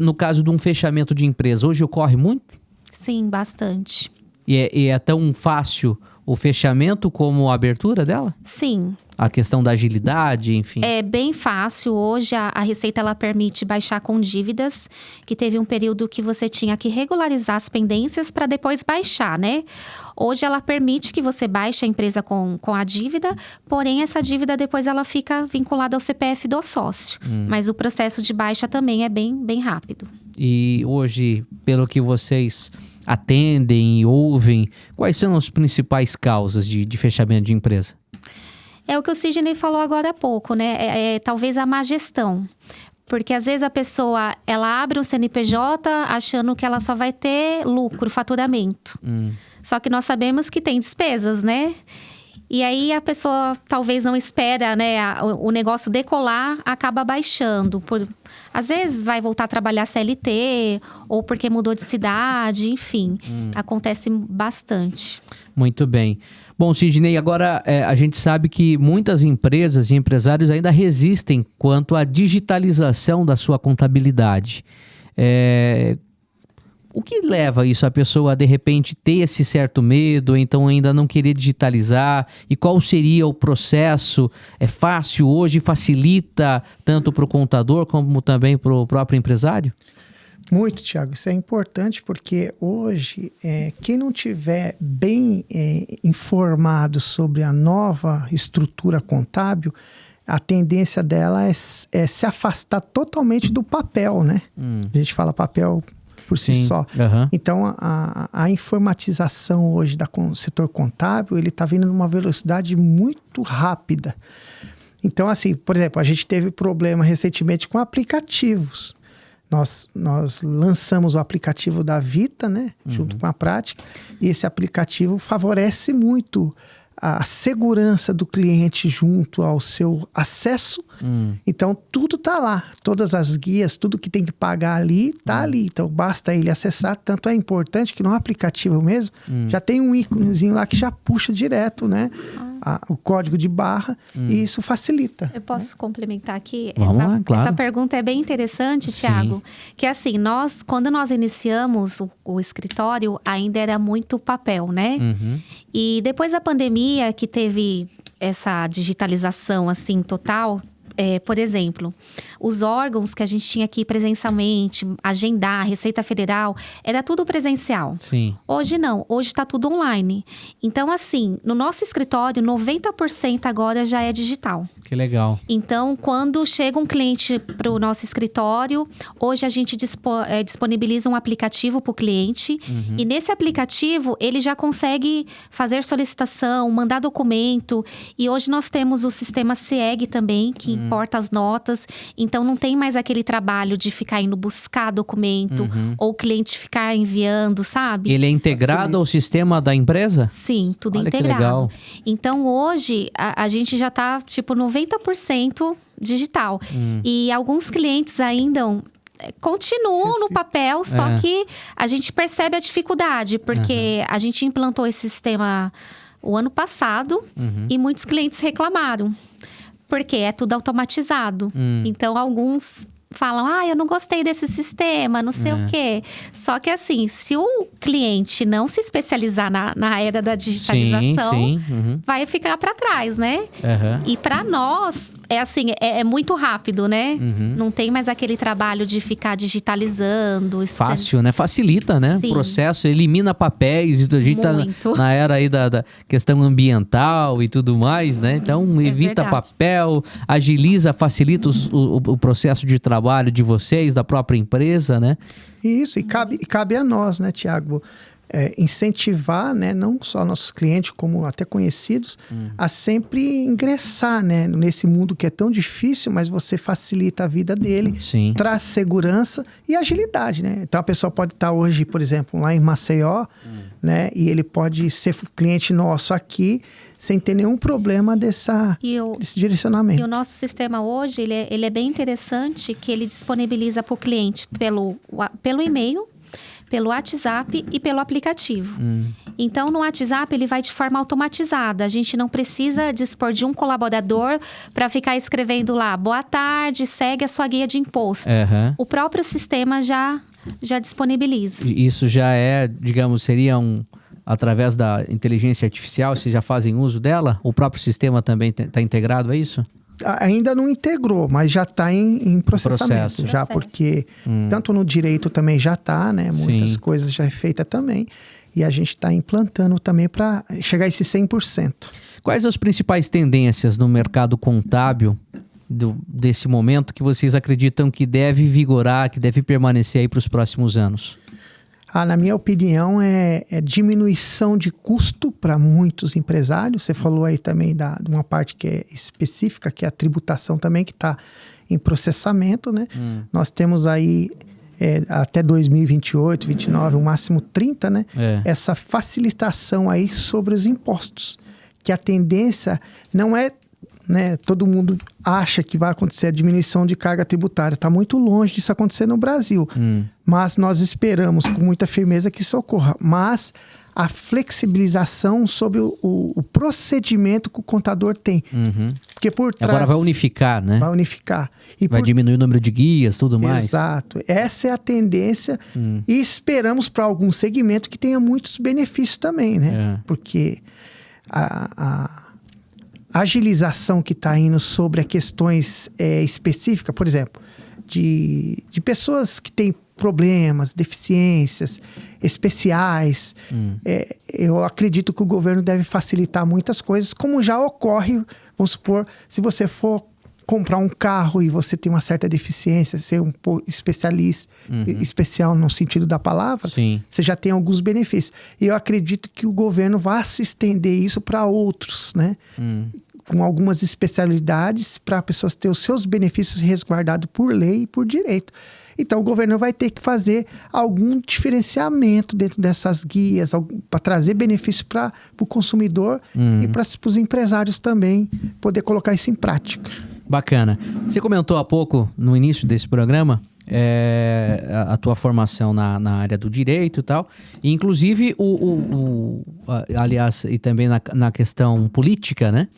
no caso de um fechamento de empresa, hoje ocorre muito? Sim, bastante. E é tão fácil o fechamento como a abertura dela? Sim. A questão da agilidade, enfim. É bem fácil. Hoje, a Receita, ela permite baixar com dívidas, que teve um período que você tinha que regularizar as pendências para depois baixar, né? Hoje, ela permite que você baixe a empresa com a dívida, porém, essa dívida depois ela fica vinculada ao CPF do sócio. Mas o processo de baixa também é bem rápido. E hoje, pelo que vocês atendem e ouvem, quais são as principais causas de fechamento de empresa? É o que o Sidney falou agora há pouco, né? Talvez a má gestão. Porque às vezes a pessoa, ela abre um CNPJ achando que ela só vai ter lucro, faturamento. Só que nós sabemos que tem despesas, né? E aí a pessoa talvez não espera, né, o negócio decolar, acaba baixando. Às vezes vai voltar a trabalhar CLT, ou porque mudou de cidade, enfim. Acontece bastante. Muito bem. Bom, Sidney, agora a gente sabe que muitas empresas e empresários ainda resistem quanto à digitalização da sua contabilidade. O que leva isso a pessoa a, de repente, ter esse certo medo, ou então ainda não querer digitalizar? E qual seria o processo? É fácil hoje? Facilita tanto para o contador como também para o próprio empresário? Muito, Thiago. Isso é importante porque hoje, quem não tiver bem informado sobre a nova estrutura contábil, a tendência dela é se afastar totalmente do papel, né? A gente fala papel por si só. Então, a informatização hoje do setor contábil, ele está vindo numa velocidade muito rápida. Então, assim, por exemplo, a gente teve problema recentemente com aplicativos. Nós lançamos o aplicativo da Vita, né? Junto com a Prática. E esse aplicativo favorece muito a segurança do cliente junto ao seu acesso. Então, tudo está lá. Todas as guias, tudo que tem que pagar ali, está ali. Então, basta ele acessar. Tanto é importante que no aplicativo mesmo, já tem um íconezinho lá que já puxa direto, né? O código de barra. E isso facilita. Eu posso complementar aqui? Vamos lá, claro. Essa pergunta é bem interessante, Thiago. Que assim, quando nós iniciamos o escritório, ainda era muito papel, né? E depois da pandemia, que teve essa digitalização assim total, por exemplo, os órgãos que a gente tinha aqui presencialmente, agendar, Receita Federal, era tudo presencial. Sim. Hoje não, hoje está tudo online. Então, assim, no nosso escritório, 90% agora já é digital. Que legal. Então, quando chega um cliente para o nosso escritório, hoje a gente disponibiliza um aplicativo para o cliente. E nesse aplicativo, ele já consegue fazer solicitação, mandar documento. E hoje nós temos o sistema CIEG também, que importa as notas. Então, não tem mais aquele trabalho de ficar indo buscar documento ou o cliente ficar enviando, sabe? Ele é integrado ao sistema da empresa? Sim, tudo Olha integrado. Que legal. Então, hoje, a gente já tá, tipo, 90% digital. E alguns clientes ainda continuam no papel, só que a gente percebe a dificuldade, porque a gente implantou esse sistema o ano passado e muitos clientes reclamaram. Porque é tudo automatizado. Então, alguns falam, eu não gostei desse sistema, não sei o quê. Só que assim, se o cliente não se especializar na era da digitalização, vai ficar para trás, né? E para nós, é muito rápido, né? Não tem mais aquele trabalho de ficar digitalizando. Fácil, né? Facilita, né? Sim. O processo, elimina papéis. A gente tá na era aí da questão ambiental e tudo mais, né? Então, evita papel, agiliza, facilita o processo de trabalho de vocês, da própria empresa, né? Isso, e cabe a nós, né, Thiago? Incentivar, né, não só nossos clientes, como até conhecidos, a sempre ingressar, né, nesse mundo que é tão difícil, mas você facilita a vida dele, traz segurança e agilidade, né? Então a pessoa pode estar hoje, por exemplo, lá em Maceió, né, e ele pode ser cliente nosso aqui, sem ter nenhum problema desse direcionamento. E o nosso sistema hoje, ele é bem interessante, que ele disponibiliza para o cliente pelo e-mail, pelo WhatsApp e pelo aplicativo. Então, no WhatsApp, ele vai de forma automatizada. A gente não precisa dispor de um colaborador para ficar escrevendo lá, boa tarde, segue a sua guia de imposto. O próprio sistema já disponibiliza. Isso já digamos, seria através da inteligência artificial, vocês já fazem uso dela? O próprio sistema também está integrado a isso? Ainda não integrou, mas já está em processamento. Já, porque tanto no direito também já está, né? Muitas coisas já é feita também. E a gente está implantando também para chegar a esse 100%. Quais as principais tendências no mercado contábil desse momento que vocês acreditam que deve vigorar, que deve permanecer aí para os próximos anos? Na minha opinião, é diminuição de custo para muitos empresários. Você falou aí também de uma parte que é específica, que é a tributação também, que está em processamento, né? Nós temos aí até 2028, 2029, o máximo 30, né? Essa facilitação aí sobre os impostos. Que a tendência não é, né, todo mundo acha que vai acontecer a diminuição de carga tributária. Está muito longe disso acontecer no Brasil. Mas nós esperamos com muita firmeza que isso ocorra. Mas a flexibilização sobre o procedimento que o contador tem. Porque por trás... Agora vai unificar, né? Vai unificar. E vai diminuir o número de guias, tudo mais. Exato. Essa é a tendência. E esperamos para algum segmento que tenha muitos benefícios também, né? Porque a agilização que está indo sobre as questões específicas, por exemplo, de pessoas que têm problemas, deficiências especiais, eu acredito que o governo deve facilitar muitas coisas, como já ocorre, vamos supor, se você for comprar um carro e você tem uma certa deficiência, ser um especialista, especial no sentido da palavra, você já tem alguns benefícios. E eu acredito que o governo vai se estender isso para outros, né? Com algumas especialidades para pessoas ter os seus benefícios resguardados por lei e por direito. Então, o governo vai ter que fazer algum diferenciamento dentro dessas guias para trazer benefício para o consumidor e para os empresários também poder colocar isso em prática. Bacana. Você comentou há pouco, no início desse programa, a tua formação na área do direito e tal. E, inclusive, aliás, e também na questão política, né?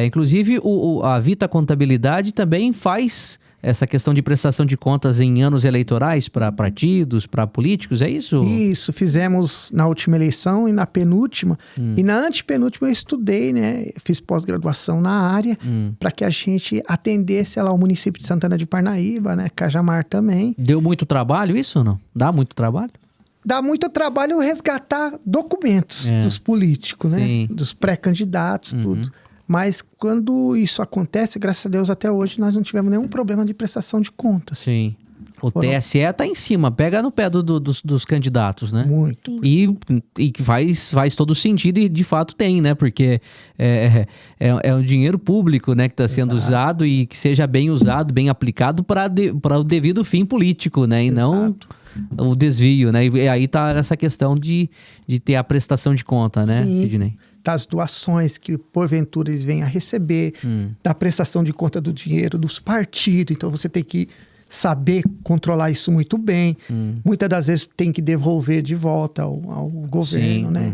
Inclusive, a Vita Contabilidade também faz essa questão de prestação de contas em anos eleitorais para partidos, para políticos, é isso? Isso, fizemos na última eleição e na penúltima. E na antepenúltima eu estudei, né? Fiz pós-graduação na área para que a gente atendesse lá o município de Santana de Parnaíba, né? Cajamar também. Deu muito trabalho isso ou não? Dá muito trabalho? Dá muito trabalho resgatar documentos dos políticos, né? Dos pré-candidatos, tudo. Mas quando isso acontece, graças a Deus, até hoje, nós não tivemos nenhum problema de prestação de contas. Sim. O TSE está em cima, pega no pé dos candidatos, né? Muito. E faz todo sentido e de fato tem, né? Porque é um dinheiro público, né? Que está sendo usado e que seja bem usado, bem aplicado para o devido fim político, né? E não o desvio, né? E aí tá essa questão de ter a prestação de conta, né, Sidney? Das doações que porventura eles venham a receber, da prestação de conta do dinheiro dos partidos. Então você tem que saber controlar isso muito bem. Muitas das vezes tem que devolver de volta ao governo, né?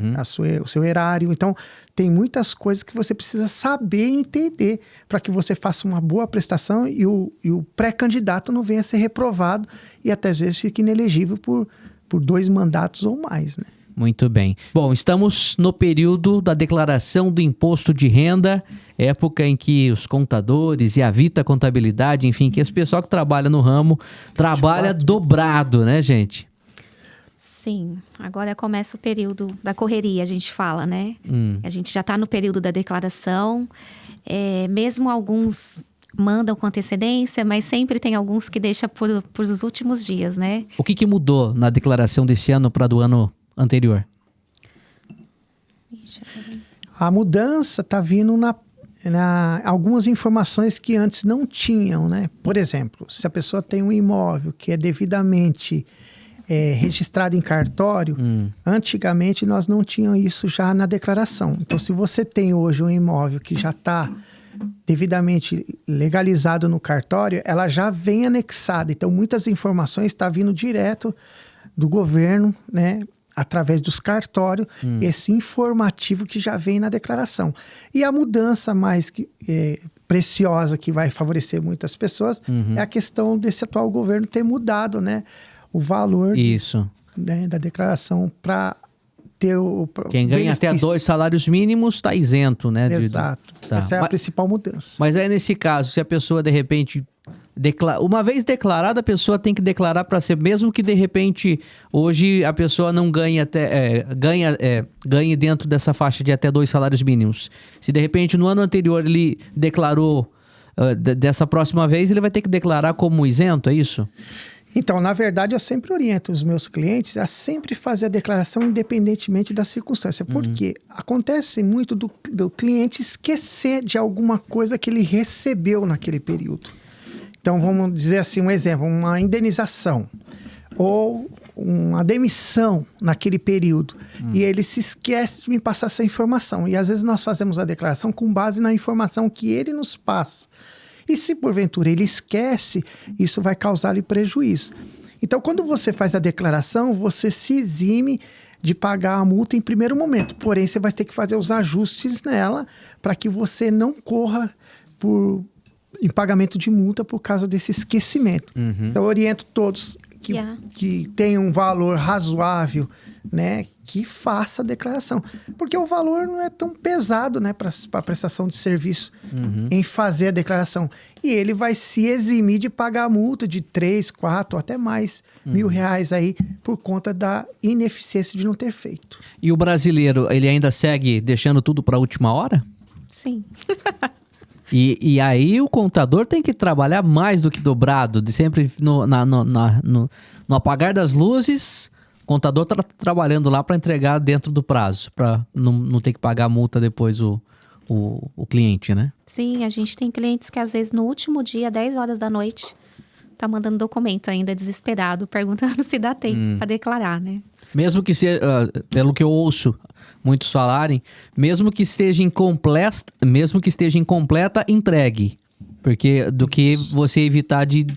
O seu erário. Então tem muitas coisas que você precisa saber e entender para que você faça uma boa prestação e o pré-candidato não venha a ser reprovado e até às vezes fique inelegível por 2 mandatos ou mais, né? Muito bem. Bom, estamos no período da declaração do imposto de renda, época em que os contadores e a Vita Contabilidade, enfim, que esse pessoal que trabalha no ramo, trabalha dobrado, né, gente? Sim, agora começa o período da correria, a gente fala, né? A gente já está no período da declaração, mesmo alguns mandam com antecedência, mas sempre tem alguns que deixam por os últimos dias, né? O que mudou na declaração desse ano para do ano anterior? A mudança está vindo algumas informações que antes não tinham, né? Por exemplo, se a pessoa tem um imóvel que é devidamente registrado em cartório, antigamente nós não tínhamos isso já na declaração. Então, se você tem hoje um imóvel que já está devidamente legalizado no cartório, ela já vem anexada. Então, muitas informações estão vindo direto do governo, né? Através dos cartórios, esse informativo que já vem na declaração. E a mudança mais preciosa que vai favorecer muitas pessoas é a questão desse atual governo ter mudado, né, o valor né, da declaração para ter o quem ganha benefício. até 2 salários mínimos está isento, né? Exato. Essa é a principal mudança. Mas aí nesse caso, se a pessoa de repente... Uma vez declarada, a pessoa tem que declarar para ser, mesmo que de repente hoje a pessoa não ganhe ganhe dentro dessa faixa de até 2 salários mínimos. Se de repente no ano anterior ele declarou dessa próxima vez, ele vai ter que declarar como isento, é isso? Então, na verdade, eu sempre oriento os meus clientes a sempre fazer a declaração independentemente da circunstância. Por quê? Acontece muito do cliente esquecer de alguma coisa que ele recebeu naquele período. Então, vamos dizer assim, um exemplo, uma indenização ou uma demissão naquele período. E ele se esquece de me passar essa informação. E às vezes nós fazemos a declaração com base na informação que ele nos passa. E se porventura ele esquece, isso vai causar-lhe prejuízo. Então, quando você faz a declaração, você se exime de pagar a multa em primeiro momento. Porém, você vai ter que fazer os ajustes nela para que você não corra em pagamento de multa por causa desse esquecimento. Então, eu oriento todos que tenham um valor razoável, né, que faça a declaração. Porque o valor não é tão pesado, né, para a prestação de serviço em fazer a declaração. E ele vai se eximir de pagar a multa de 3, 4 ou até mais R$1.000 aí por conta da ineficiência de não ter feito. E o brasileiro, ele ainda segue deixando tudo para a última hora? Sim. E aí o contador tem que trabalhar mais do que dobrado, de sempre no apagar das luzes, o contador tá trabalhando lá para entregar dentro do prazo, para não ter que pagar a multa depois o cliente, né? Sim, a gente tem clientes que às vezes no último dia, 10 horas da noite, tá mandando documento ainda desesperado, perguntando se dá tempo para declarar, né? Mesmo que seja, pelo que eu ouço muitos falarem, mesmo que esteja incompleta, entregue. Porque do que você evitar de...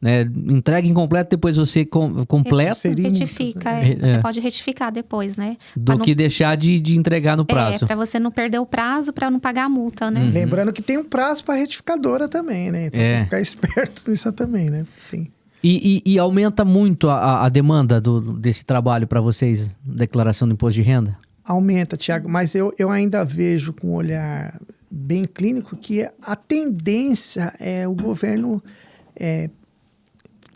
Né, entrega incompleta, depois você completa. Retifica, você pode retificar depois, né? Do que deixar de entregar no prazo. Para você não perder o prazo, para não pagar a multa, né? Lembrando que tem um prazo para retificadora também, né? Então tem que ficar esperto nisso também, né? Sim. E aumenta muito a demanda desse trabalho para vocês, declaração do imposto de renda? Aumenta, Tiago, mas eu ainda vejo com um olhar bem clínico que a tendência é o governo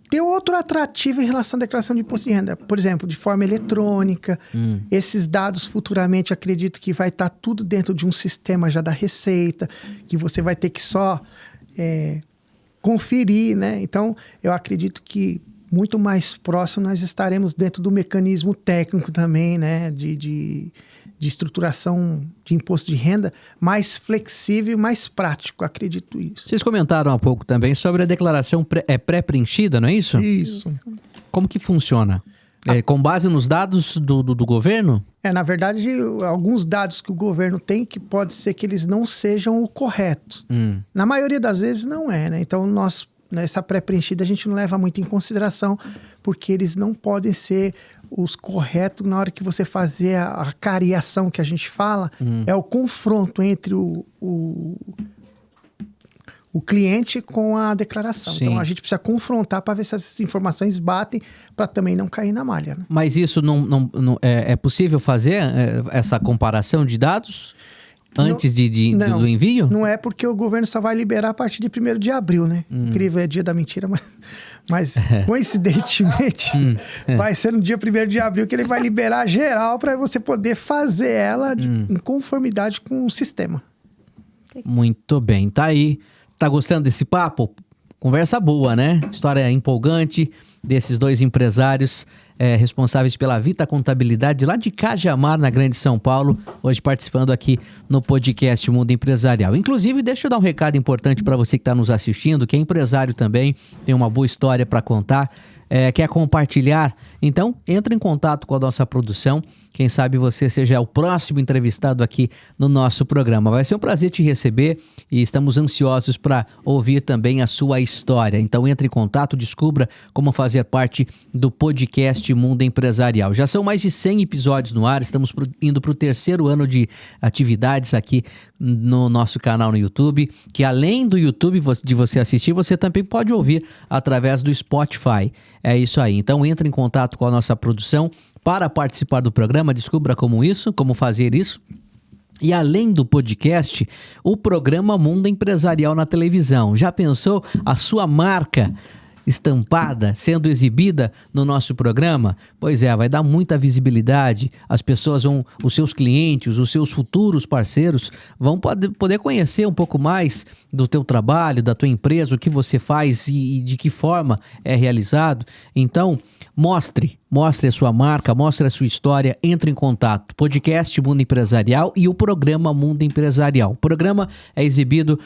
ter outro atrativo em relação à declaração de imposto de renda. Por exemplo, de forma eletrônica. Esses dados futuramente, acredito que vai estar tudo dentro de um sistema já da Receita, que você vai ter que só conferir, né? Então, eu acredito que muito mais próximo nós estaremos dentro do mecanismo técnico também, né? De estruturação de imposto de renda mais flexível e mais prático, acredito isso. Vocês comentaram há pouco também sobre a declaração pré-preenchida, não é isso? Isso. Como que funciona? Com base nos dados do governo? Na verdade, alguns dados que o governo tem que pode ser que eles não sejam o correto. Na maioria das vezes não é, né? Então, nessa pré-preenchida a gente não leva muito em consideração, porque eles não podem ser os corretos na hora que você fazer a cariação que a gente fala, é o confronto entre o cliente com a declaração. Sim. Então, a gente precisa confrontar para ver se essas informações batem, para também não cair na malha, né? Mas isso não é possível fazer essa comparação de dados antes do envio? Não é, porque o governo só vai liberar a partir de 1º de abril, né? Incrível, é dia da mentira, mas coincidentemente vai ser no dia 1º de abril que ele vai liberar geral para você poder fazer ela em conformidade com o sistema. Muito bem, tá aí. Tá gostando desse papo? Conversa boa, né? História empolgante desses dois empresários responsáveis pela Vita Contabilidade lá de Cajamar, na Grande São Paulo, hoje participando aqui no podcast Mundo Empresarial. Inclusive, deixa eu dar um recado importante para você que está nos assistindo, que é empresário também, tem uma boa história para contar, quer compartilhar, então entra em contato com a nossa produção, quem sabe você seja o próximo entrevistado aqui no nosso programa. Vai ser um prazer te receber e estamos ansiosos para ouvir também a sua história. Então entre em contato, descubra como fazer parte do podcast Mundo Empresarial. Já são mais de 100 episódios no ar, estamos indo para o 3º ano de atividades aqui no nosso canal no YouTube, que além do YouTube de você assistir, você também pode ouvir através do Spotify. É isso aí. Então entre em contato com a nossa produção para participar do programa, descubra como fazer isso. E além do podcast, o programa Mundo Empresarial na televisão. Já pensou a sua marca estampada, sendo exibida no nosso programa? Pois é, vai dar muita visibilidade. As pessoas os seus clientes, os seus futuros parceiros vão poder conhecer um pouco mais do teu trabalho, da tua empresa, o que você faz e de que forma é realizado. Então, mostre a sua marca, mostre a sua história, entre em contato. Podcast Mundo Empresarial e o programa Mundo Empresarial. O programa é exibido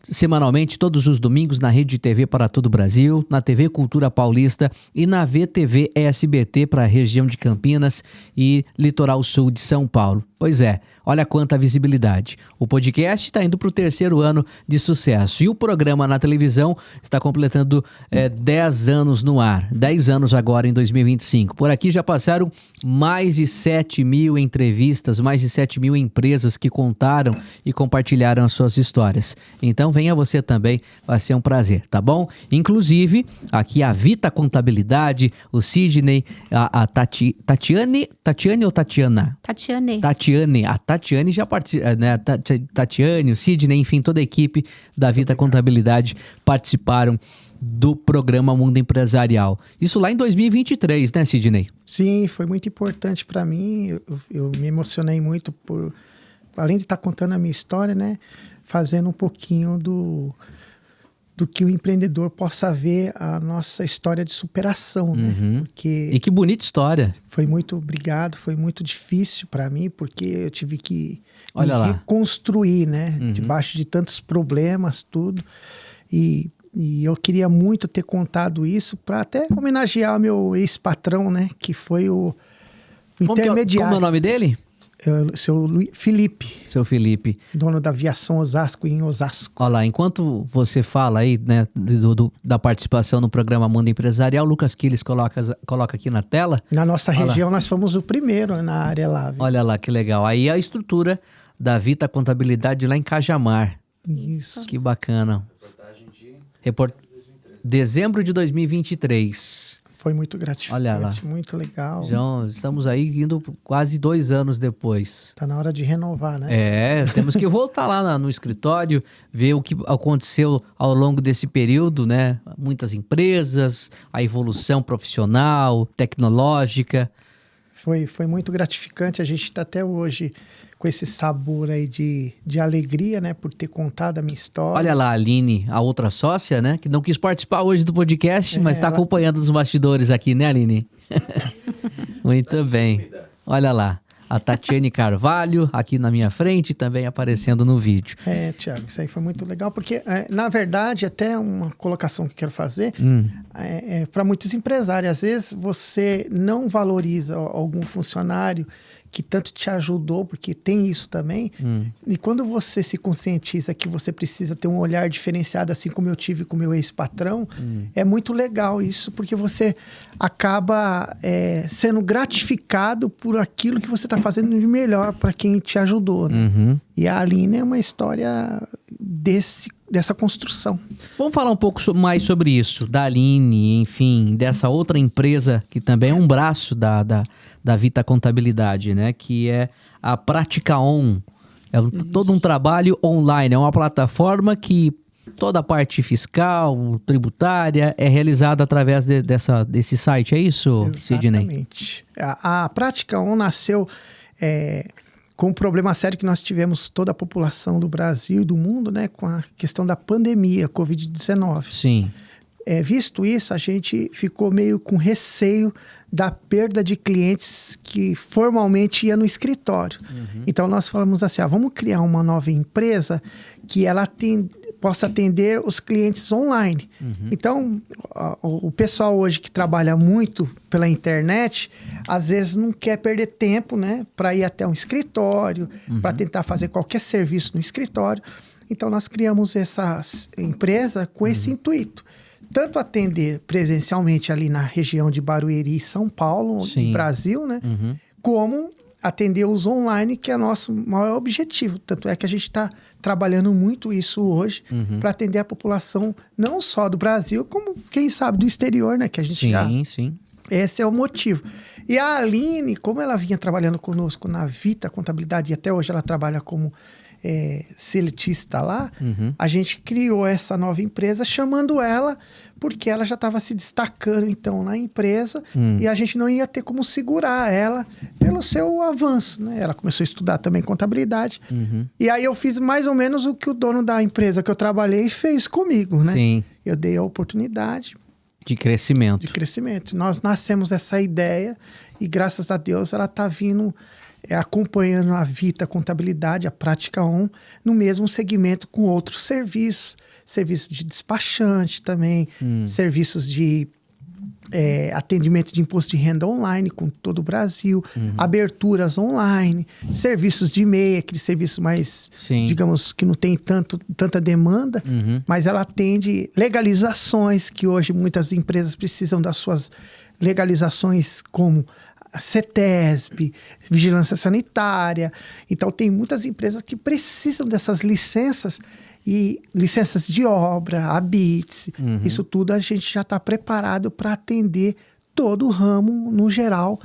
semanalmente, todos os domingos, na Rede TV para todo o Brasil, na TV Cultura Paulista e na VTV SBT para a região de Campinas e Litoral Sul de São Paulo. Pois é, olha quanta visibilidade. O podcast está indo para o 3º ano de sucesso e o programa na televisão está completando 10 anos no ar. 10 anos agora em 2025. Por aqui já passaram mais de 7 mil entrevistas, mais de 7 mil empresas que contaram e compartilharam as suas histórias. Então venha você também, vai ser um prazer, tá bom? Inclusive, aqui a Vita Contabilidade, o Sidney, a Tatiane ou Tatiana? A Tatiane já participa, né? Tatiane, o Sidney, enfim, toda a equipe da Vita Contabilidade participaram do programa Mundo Empresarial. Isso lá em 2023, né, Sidney? Sim, foi muito importante para mim. Eu me emocionei muito além de estar contando a minha história, né? Fazendo um pouquinho do que o empreendedor possa ver a nossa história de superação, né? Porque e que bonita história. Foi muito obrigado, foi muito difícil para mim, porque eu tive que reconstruir, né? Debaixo de tantos problemas, tudo. E eu queria muito ter contado isso para até homenagear o meu ex-patrão, né? Que foi o intermediário. Como é o nome dele? Seu Felipe. Seu Felipe. Dono da Aviação Osasco, em Osasco. Olha lá, enquanto você fala aí, né, da participação no programa Mundo Empresarial, o Lucas Quiles coloca aqui na tela. Na nossa região, nós fomos o primeiro na área lá. Viu? Olha lá, que legal. Aí a estrutura da Vita Contabilidade lá em Cajamar. Isso. Que bacana. Dezembro de 2023. Foi muito gratificante, olha lá. Muito legal. Já estamos aí indo quase 2 anos depois. Tá na hora de renovar, né? Temos que voltar lá no escritório, ver o que aconteceu ao longo desse período, né? Muitas empresas, a evolução profissional, tecnológica. Foi muito gratificante. A gente está até hoje com esse sabor aí de alegria, né? Por ter contado a minha história. Olha lá a Aline, a outra sócia, né? Que não quis participar hoje do podcast, mas está acompanhando os bastidores aqui, né, Aline? Muito bem. Olha lá. A Tatiane Carvalho, aqui na minha frente, também aparecendo no vídeo. Tiago, isso aí foi muito legal, porque, na verdade, até uma colocação que eu quero fazer, para muitos empresários, às vezes você não valoriza algum funcionário que tanto te ajudou, porque tem isso também. E quando você se conscientiza que você precisa ter um olhar diferenciado, assim como eu tive com o meu ex-patrão, é muito legal isso, porque você acaba sendo gratificado por aquilo que você está fazendo de melhor para quem te ajudou, né? E a Aline é uma história dessa construção. Vamos falar um pouco mais sobre isso, da Aline, enfim, dessa outra empresa que também é um braço da Vita Contabilidade, né? Que é a Prática On. Todo um trabalho online, é uma plataforma que toda a parte fiscal, tributária, é realizada através desse site, é isso, Sidney? Exatamente. A Prática On nasceu com um problema sério que nós tivemos, toda a população do Brasil e do mundo, né? Com a questão da pandemia, Covid-19. Sim. Visto isso, a gente ficou meio com receio da perda de clientes que formalmente ia no escritório. Então, nós falamos assim, vamos criar uma nova empresa que ela possa atender os clientes online. Então, o pessoal hoje que trabalha muito pela internet, às vezes não quer perder tempo, né, para ir até um escritório, para tentar fazer qualquer serviço no escritório. Então, nós criamos essa empresa com esse intuito. Tanto atender presencialmente ali na região de Barueri, São Paulo, no Brasil, né? Como atender os online, que é nosso maior objetivo. Tanto é que a gente está trabalhando muito isso hoje para atender a população não só do Brasil, como, quem sabe, do exterior, né? Que a gente Sim. Esse é o motivo. E a Aline, como ela vinha trabalhando conosco na Vita Contabilidade, e até hoje ela trabalha como seletista lá, a gente criou essa nova empresa chamando ela porque ela já estava se destacando então na empresa e a gente não ia ter como segurar ela pelo seu avanço, né? Ela começou a estudar também contabilidade e aí eu fiz mais ou menos o que o dono da empresa que eu trabalhei fez comigo, né? Sim. Eu dei a oportunidade De crescimento. Nós nascemos essa ideia e graças a Deus ela está vindo acompanhando a Vita Contabilidade, a Prática On, no mesmo segmento com outros serviços de despachante também, serviços de atendimento de imposto de renda online com todo o Brasil, aberturas online, serviços de e-mail, aquele serviço mais, digamos, que não tem tanta demanda, mas ela atende legalizações, que hoje muitas empresas precisam das suas legalizações como a CETESB, Vigilância Sanitária. Então, tem muitas empresas que precisam dessas licenças e licenças de obra, ABITS. Isso tudo a gente já está preparado para atender todo o ramo, no geral,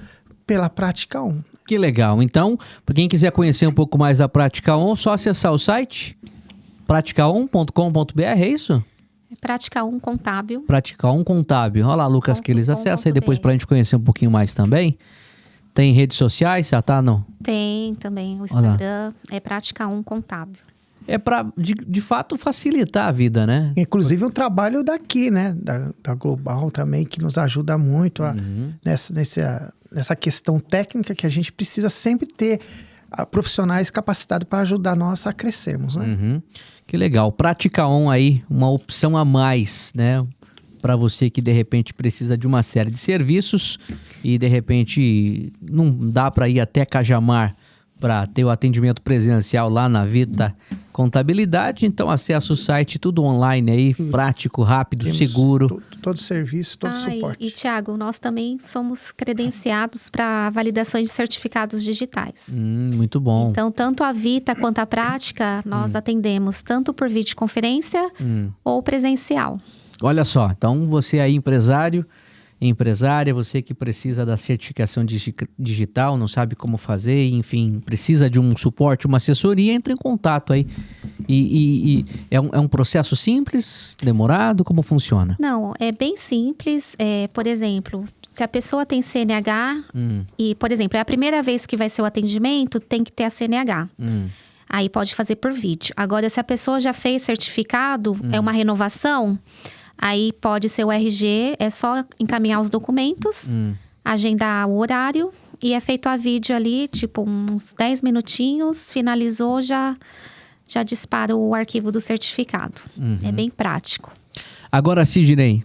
pela Prática On. Que legal. Então, para quem quiser conhecer um pouco mais da Prática On, só acessar o site praticaon.com.br, é isso? Prática 1 Contábil. Prática 1 Contábil. Olha lá, Lucas, que eles acessam aí depois para a gente conhecer um pouquinho mais também. Tem redes sociais, já tá, não? Tem também o Instagram, é Prática 1 Contábil. É para, de fato, facilitar a vida, né? Inclusive o trabalho daqui, né? Da Global também, que nos ajuda muito nessa questão técnica que a gente precisa sempre ter profissionais capacitados para ajudar nós a crescermos, né? Que legal. Prática On aí, uma opção a mais, né? Para você que de repente precisa de uma série de serviços e de repente não dá para ir até Cajamar para ter o atendimento presencial lá na Vita Contabilidade, então acessa o site, tudo online aí, prático, rápido, temos seguro. Todo serviço, todo suporte. E Thiago, nós também somos credenciados para validações de certificados digitais. Muito bom. Então, tanto a Vita quanto a Prática, nós atendemos tanto por videoconferência ou presencial. Olha só, então você aí empresária, você que precisa da certificação digital, não sabe como fazer, enfim, precisa de um suporte, uma assessoria, entre em contato aí. E é um processo simples, demorado, como funciona? Não, é bem simples. Por exemplo, se a pessoa tem CNH e, por exemplo, é a primeira vez que vai ser o atendimento, tem que ter a CNH. Aí pode fazer por vídeo. Agora, se a pessoa já fez certificado, é uma renovação, aí pode ser o RG, é só encaminhar os documentos, agendar o horário e é feito a vídeo ali, tipo uns 10 minutinhos, finalizou, já dispara o arquivo do certificado. É bem prático. Agora, Sidney,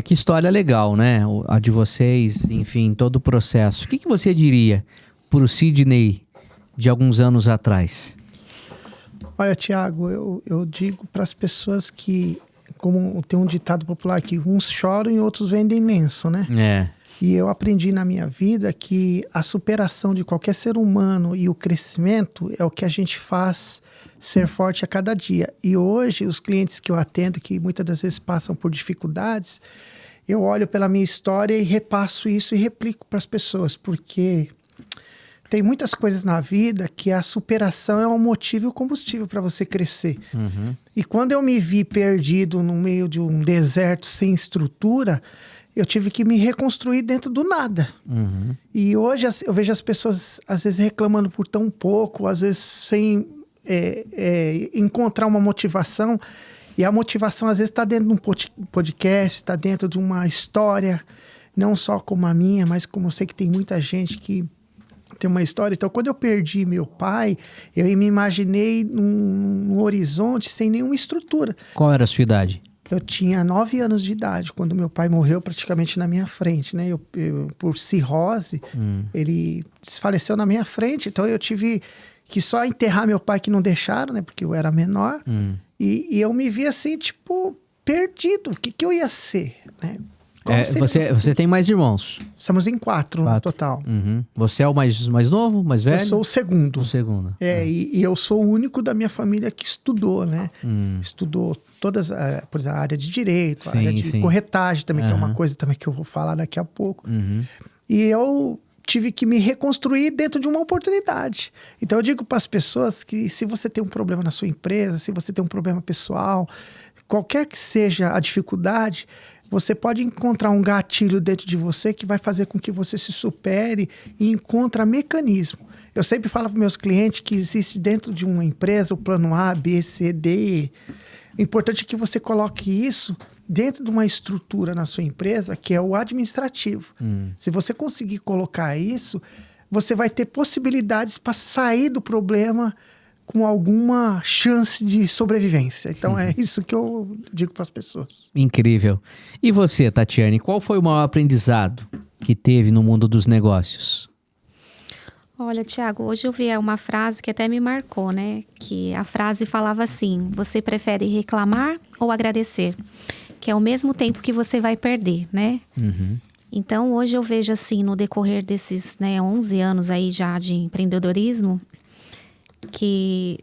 que história legal, né? A de vocês, enfim, todo o processo. O que você diria para o Sidney de alguns anos atrás? Olha, Thiago, eu digo para as pessoas que, como tem um ditado popular que uns choram e outros vendem lenço, né? E eu aprendi na minha vida que a superação de qualquer ser humano e o crescimento é o que a gente faz ser forte a cada dia. E hoje, os clientes que eu atendo, que muitas das vezes passam por dificuldades, eu olho pela minha história e repasso isso e replico para as pessoas, porque tem muitas coisas na vida que a superação é um motivo e o combustível para você crescer. E quando eu me vi perdido no meio de um deserto sem estrutura, eu tive que me reconstruir dentro do nada. E hoje eu vejo as pessoas, às vezes, reclamando por tão pouco, às vezes sem encontrar uma motivação. E a motivação, às vezes, está dentro de um podcast, está dentro de uma história, não só como a minha, mas como eu sei que tem muita gente que tem uma história. Então, quando eu perdi meu pai, eu me imaginei num horizonte sem nenhuma estrutura. Qual era a sua idade? Eu tinha 9 anos de idade, quando meu pai morreu praticamente na minha frente, né? Eu por cirrose, ele desfaleceu na minha frente. Então, eu tive que só enterrar meu pai, que não deixaram, né? Porque eu era menor. E eu me vi assim, tipo, perdido. O que eu ia ser, né? Você tem mais irmãos? Somos em 4 no total. Você é o mais novo, mais velho? Eu sou o segundo. O segundo. E eu sou o único da minha família que estudou, né? Estudou todas, por exemplo, a área de direito, a área de corretagem também, que é uma coisa também que eu vou falar daqui a pouco. E eu tive que me reconstruir dentro de uma oportunidade. Então eu digo para as pessoas que se você tem um problema na sua empresa, se você tem um problema pessoal, qualquer que seja a dificuldade, você pode encontrar um gatilho dentro de você que vai fazer com que você se supere e encontre mecanismo. Eu sempre falo para meus clientes que existe dentro de uma empresa o plano A, B, C, D, E. O importante é que você coloque isso dentro de uma estrutura na sua empresa, que é o administrativo. Se você conseguir colocar isso, você vai ter possibilidades para sair do problema com alguma chance de sobrevivência. Então, é isso que eu digo para as pessoas. Incrível. E você, Tatiane, qual foi o maior aprendizado que teve no mundo dos negócios? Olha, Thiago, hoje eu vi uma frase que até me marcou, né? Que a frase falava assim: você prefere reclamar ou agradecer? Que é o mesmo tempo que você vai perder, né? Então, hoje eu vejo assim, no decorrer desses 11 anos aí já de empreendedorismo, que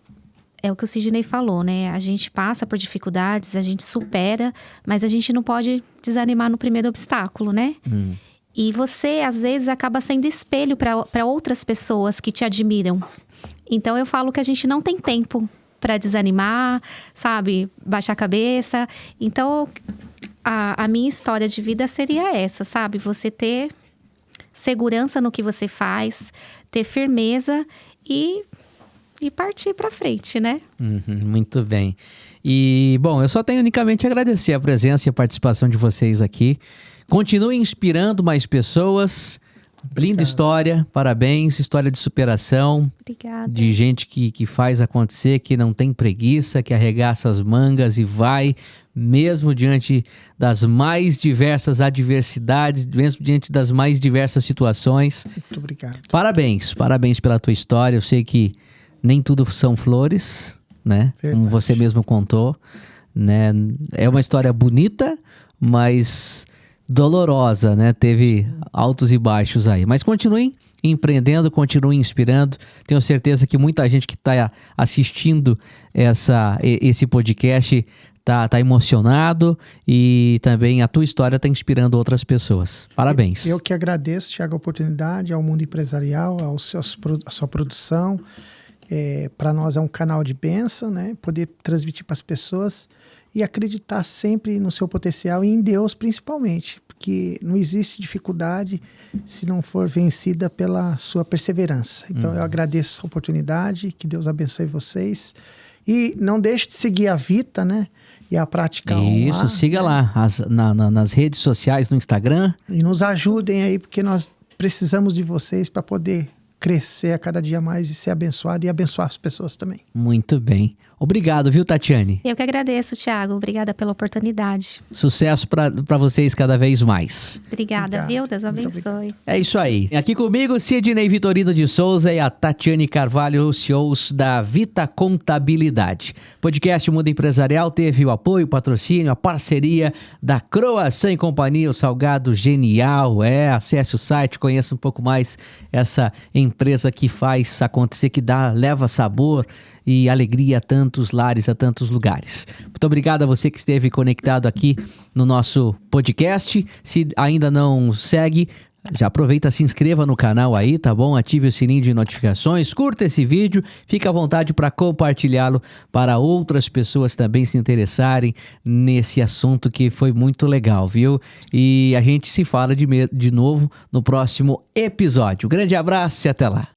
é o que o Sidney falou, né? A gente passa por dificuldades, a gente supera, mas a gente não pode desanimar no primeiro obstáculo, né? E você, às vezes, acaba sendo espelho para outras pessoas que te admiram. Então, eu falo que a gente não tem tempo para desanimar, sabe? Baixar a cabeça. Então, a minha história de vida seria essa, sabe? Você ter segurança no que você faz, ter firmeza e partir para frente, né? Muito bem. E, bom, eu só tenho unicamente a agradecer a presença e a participação de vocês aqui. Continue inspirando mais pessoas. Linda história, parabéns, história de superação. Obrigada. De gente que faz acontecer, que não tem preguiça, que arregaça as mangas e vai, mesmo diante das mais diversas adversidades, mesmo diante das mais diversas situações. Muito obrigado. Parabéns pela tua história. Eu sei que nem tudo são flores, né? Verdade. Como você mesmo contou, né? É uma história bonita, mas dolorosa, né? Teve altos e baixos aí. Mas continuem empreendendo, continuem inspirando. Tenho certeza que muita gente que está assistindo esse podcast tá emocionado e também a tua história está inspirando outras pessoas. Parabéns. Eu que agradeço, Thiago, a oportunidade, ao mundo empresarial, a sua produção. Para nós é um canal de bênção, né? Poder transmitir para as pessoas e acreditar sempre no seu potencial e em Deus principalmente, porque não existe dificuldade se não for vencida pela sua perseverança. Então eu agradeço a oportunidade, que Deus abençoe vocês e não deixe de seguir a Vita, né? E a prática Isso, online, siga né? lá nas redes sociais, no Instagram. E nos ajudem aí, porque nós precisamos de vocês para poder crescer a cada dia mais e ser abençoado e abençoar as pessoas também. Muito bem. Obrigado, viu, Tatiane? Eu que agradeço, Thiago. Obrigada pela oportunidade. Sucesso para vocês cada vez mais. Obrigada, Obrigado. viu? Deus Muito abençoe. É isso aí. Aqui comigo, Sidney Vitorino de Souza e a Tatiane Carvalho, CEOs da Vita Contabilidade. Podcast Mundo Empresarial teve o apoio, o patrocínio, a parceria da Croação e Companhia, o Salgado Genial. Acesse o site, conheça um pouco mais essa empresa que faz acontecer, que leva sabor e alegria a tantos lares, a tantos lugares. Muito obrigado a você que esteve conectado aqui no nosso podcast. Se ainda não segue, já aproveita, se inscreva no canal aí, tá bom? Ative o sininho de notificações, curta esse vídeo, fique à vontade para compartilhá-lo para outras pessoas também se interessarem nesse assunto que foi muito legal, viu? E a gente se fala de novo no próximo episódio. Grande abraço e até lá!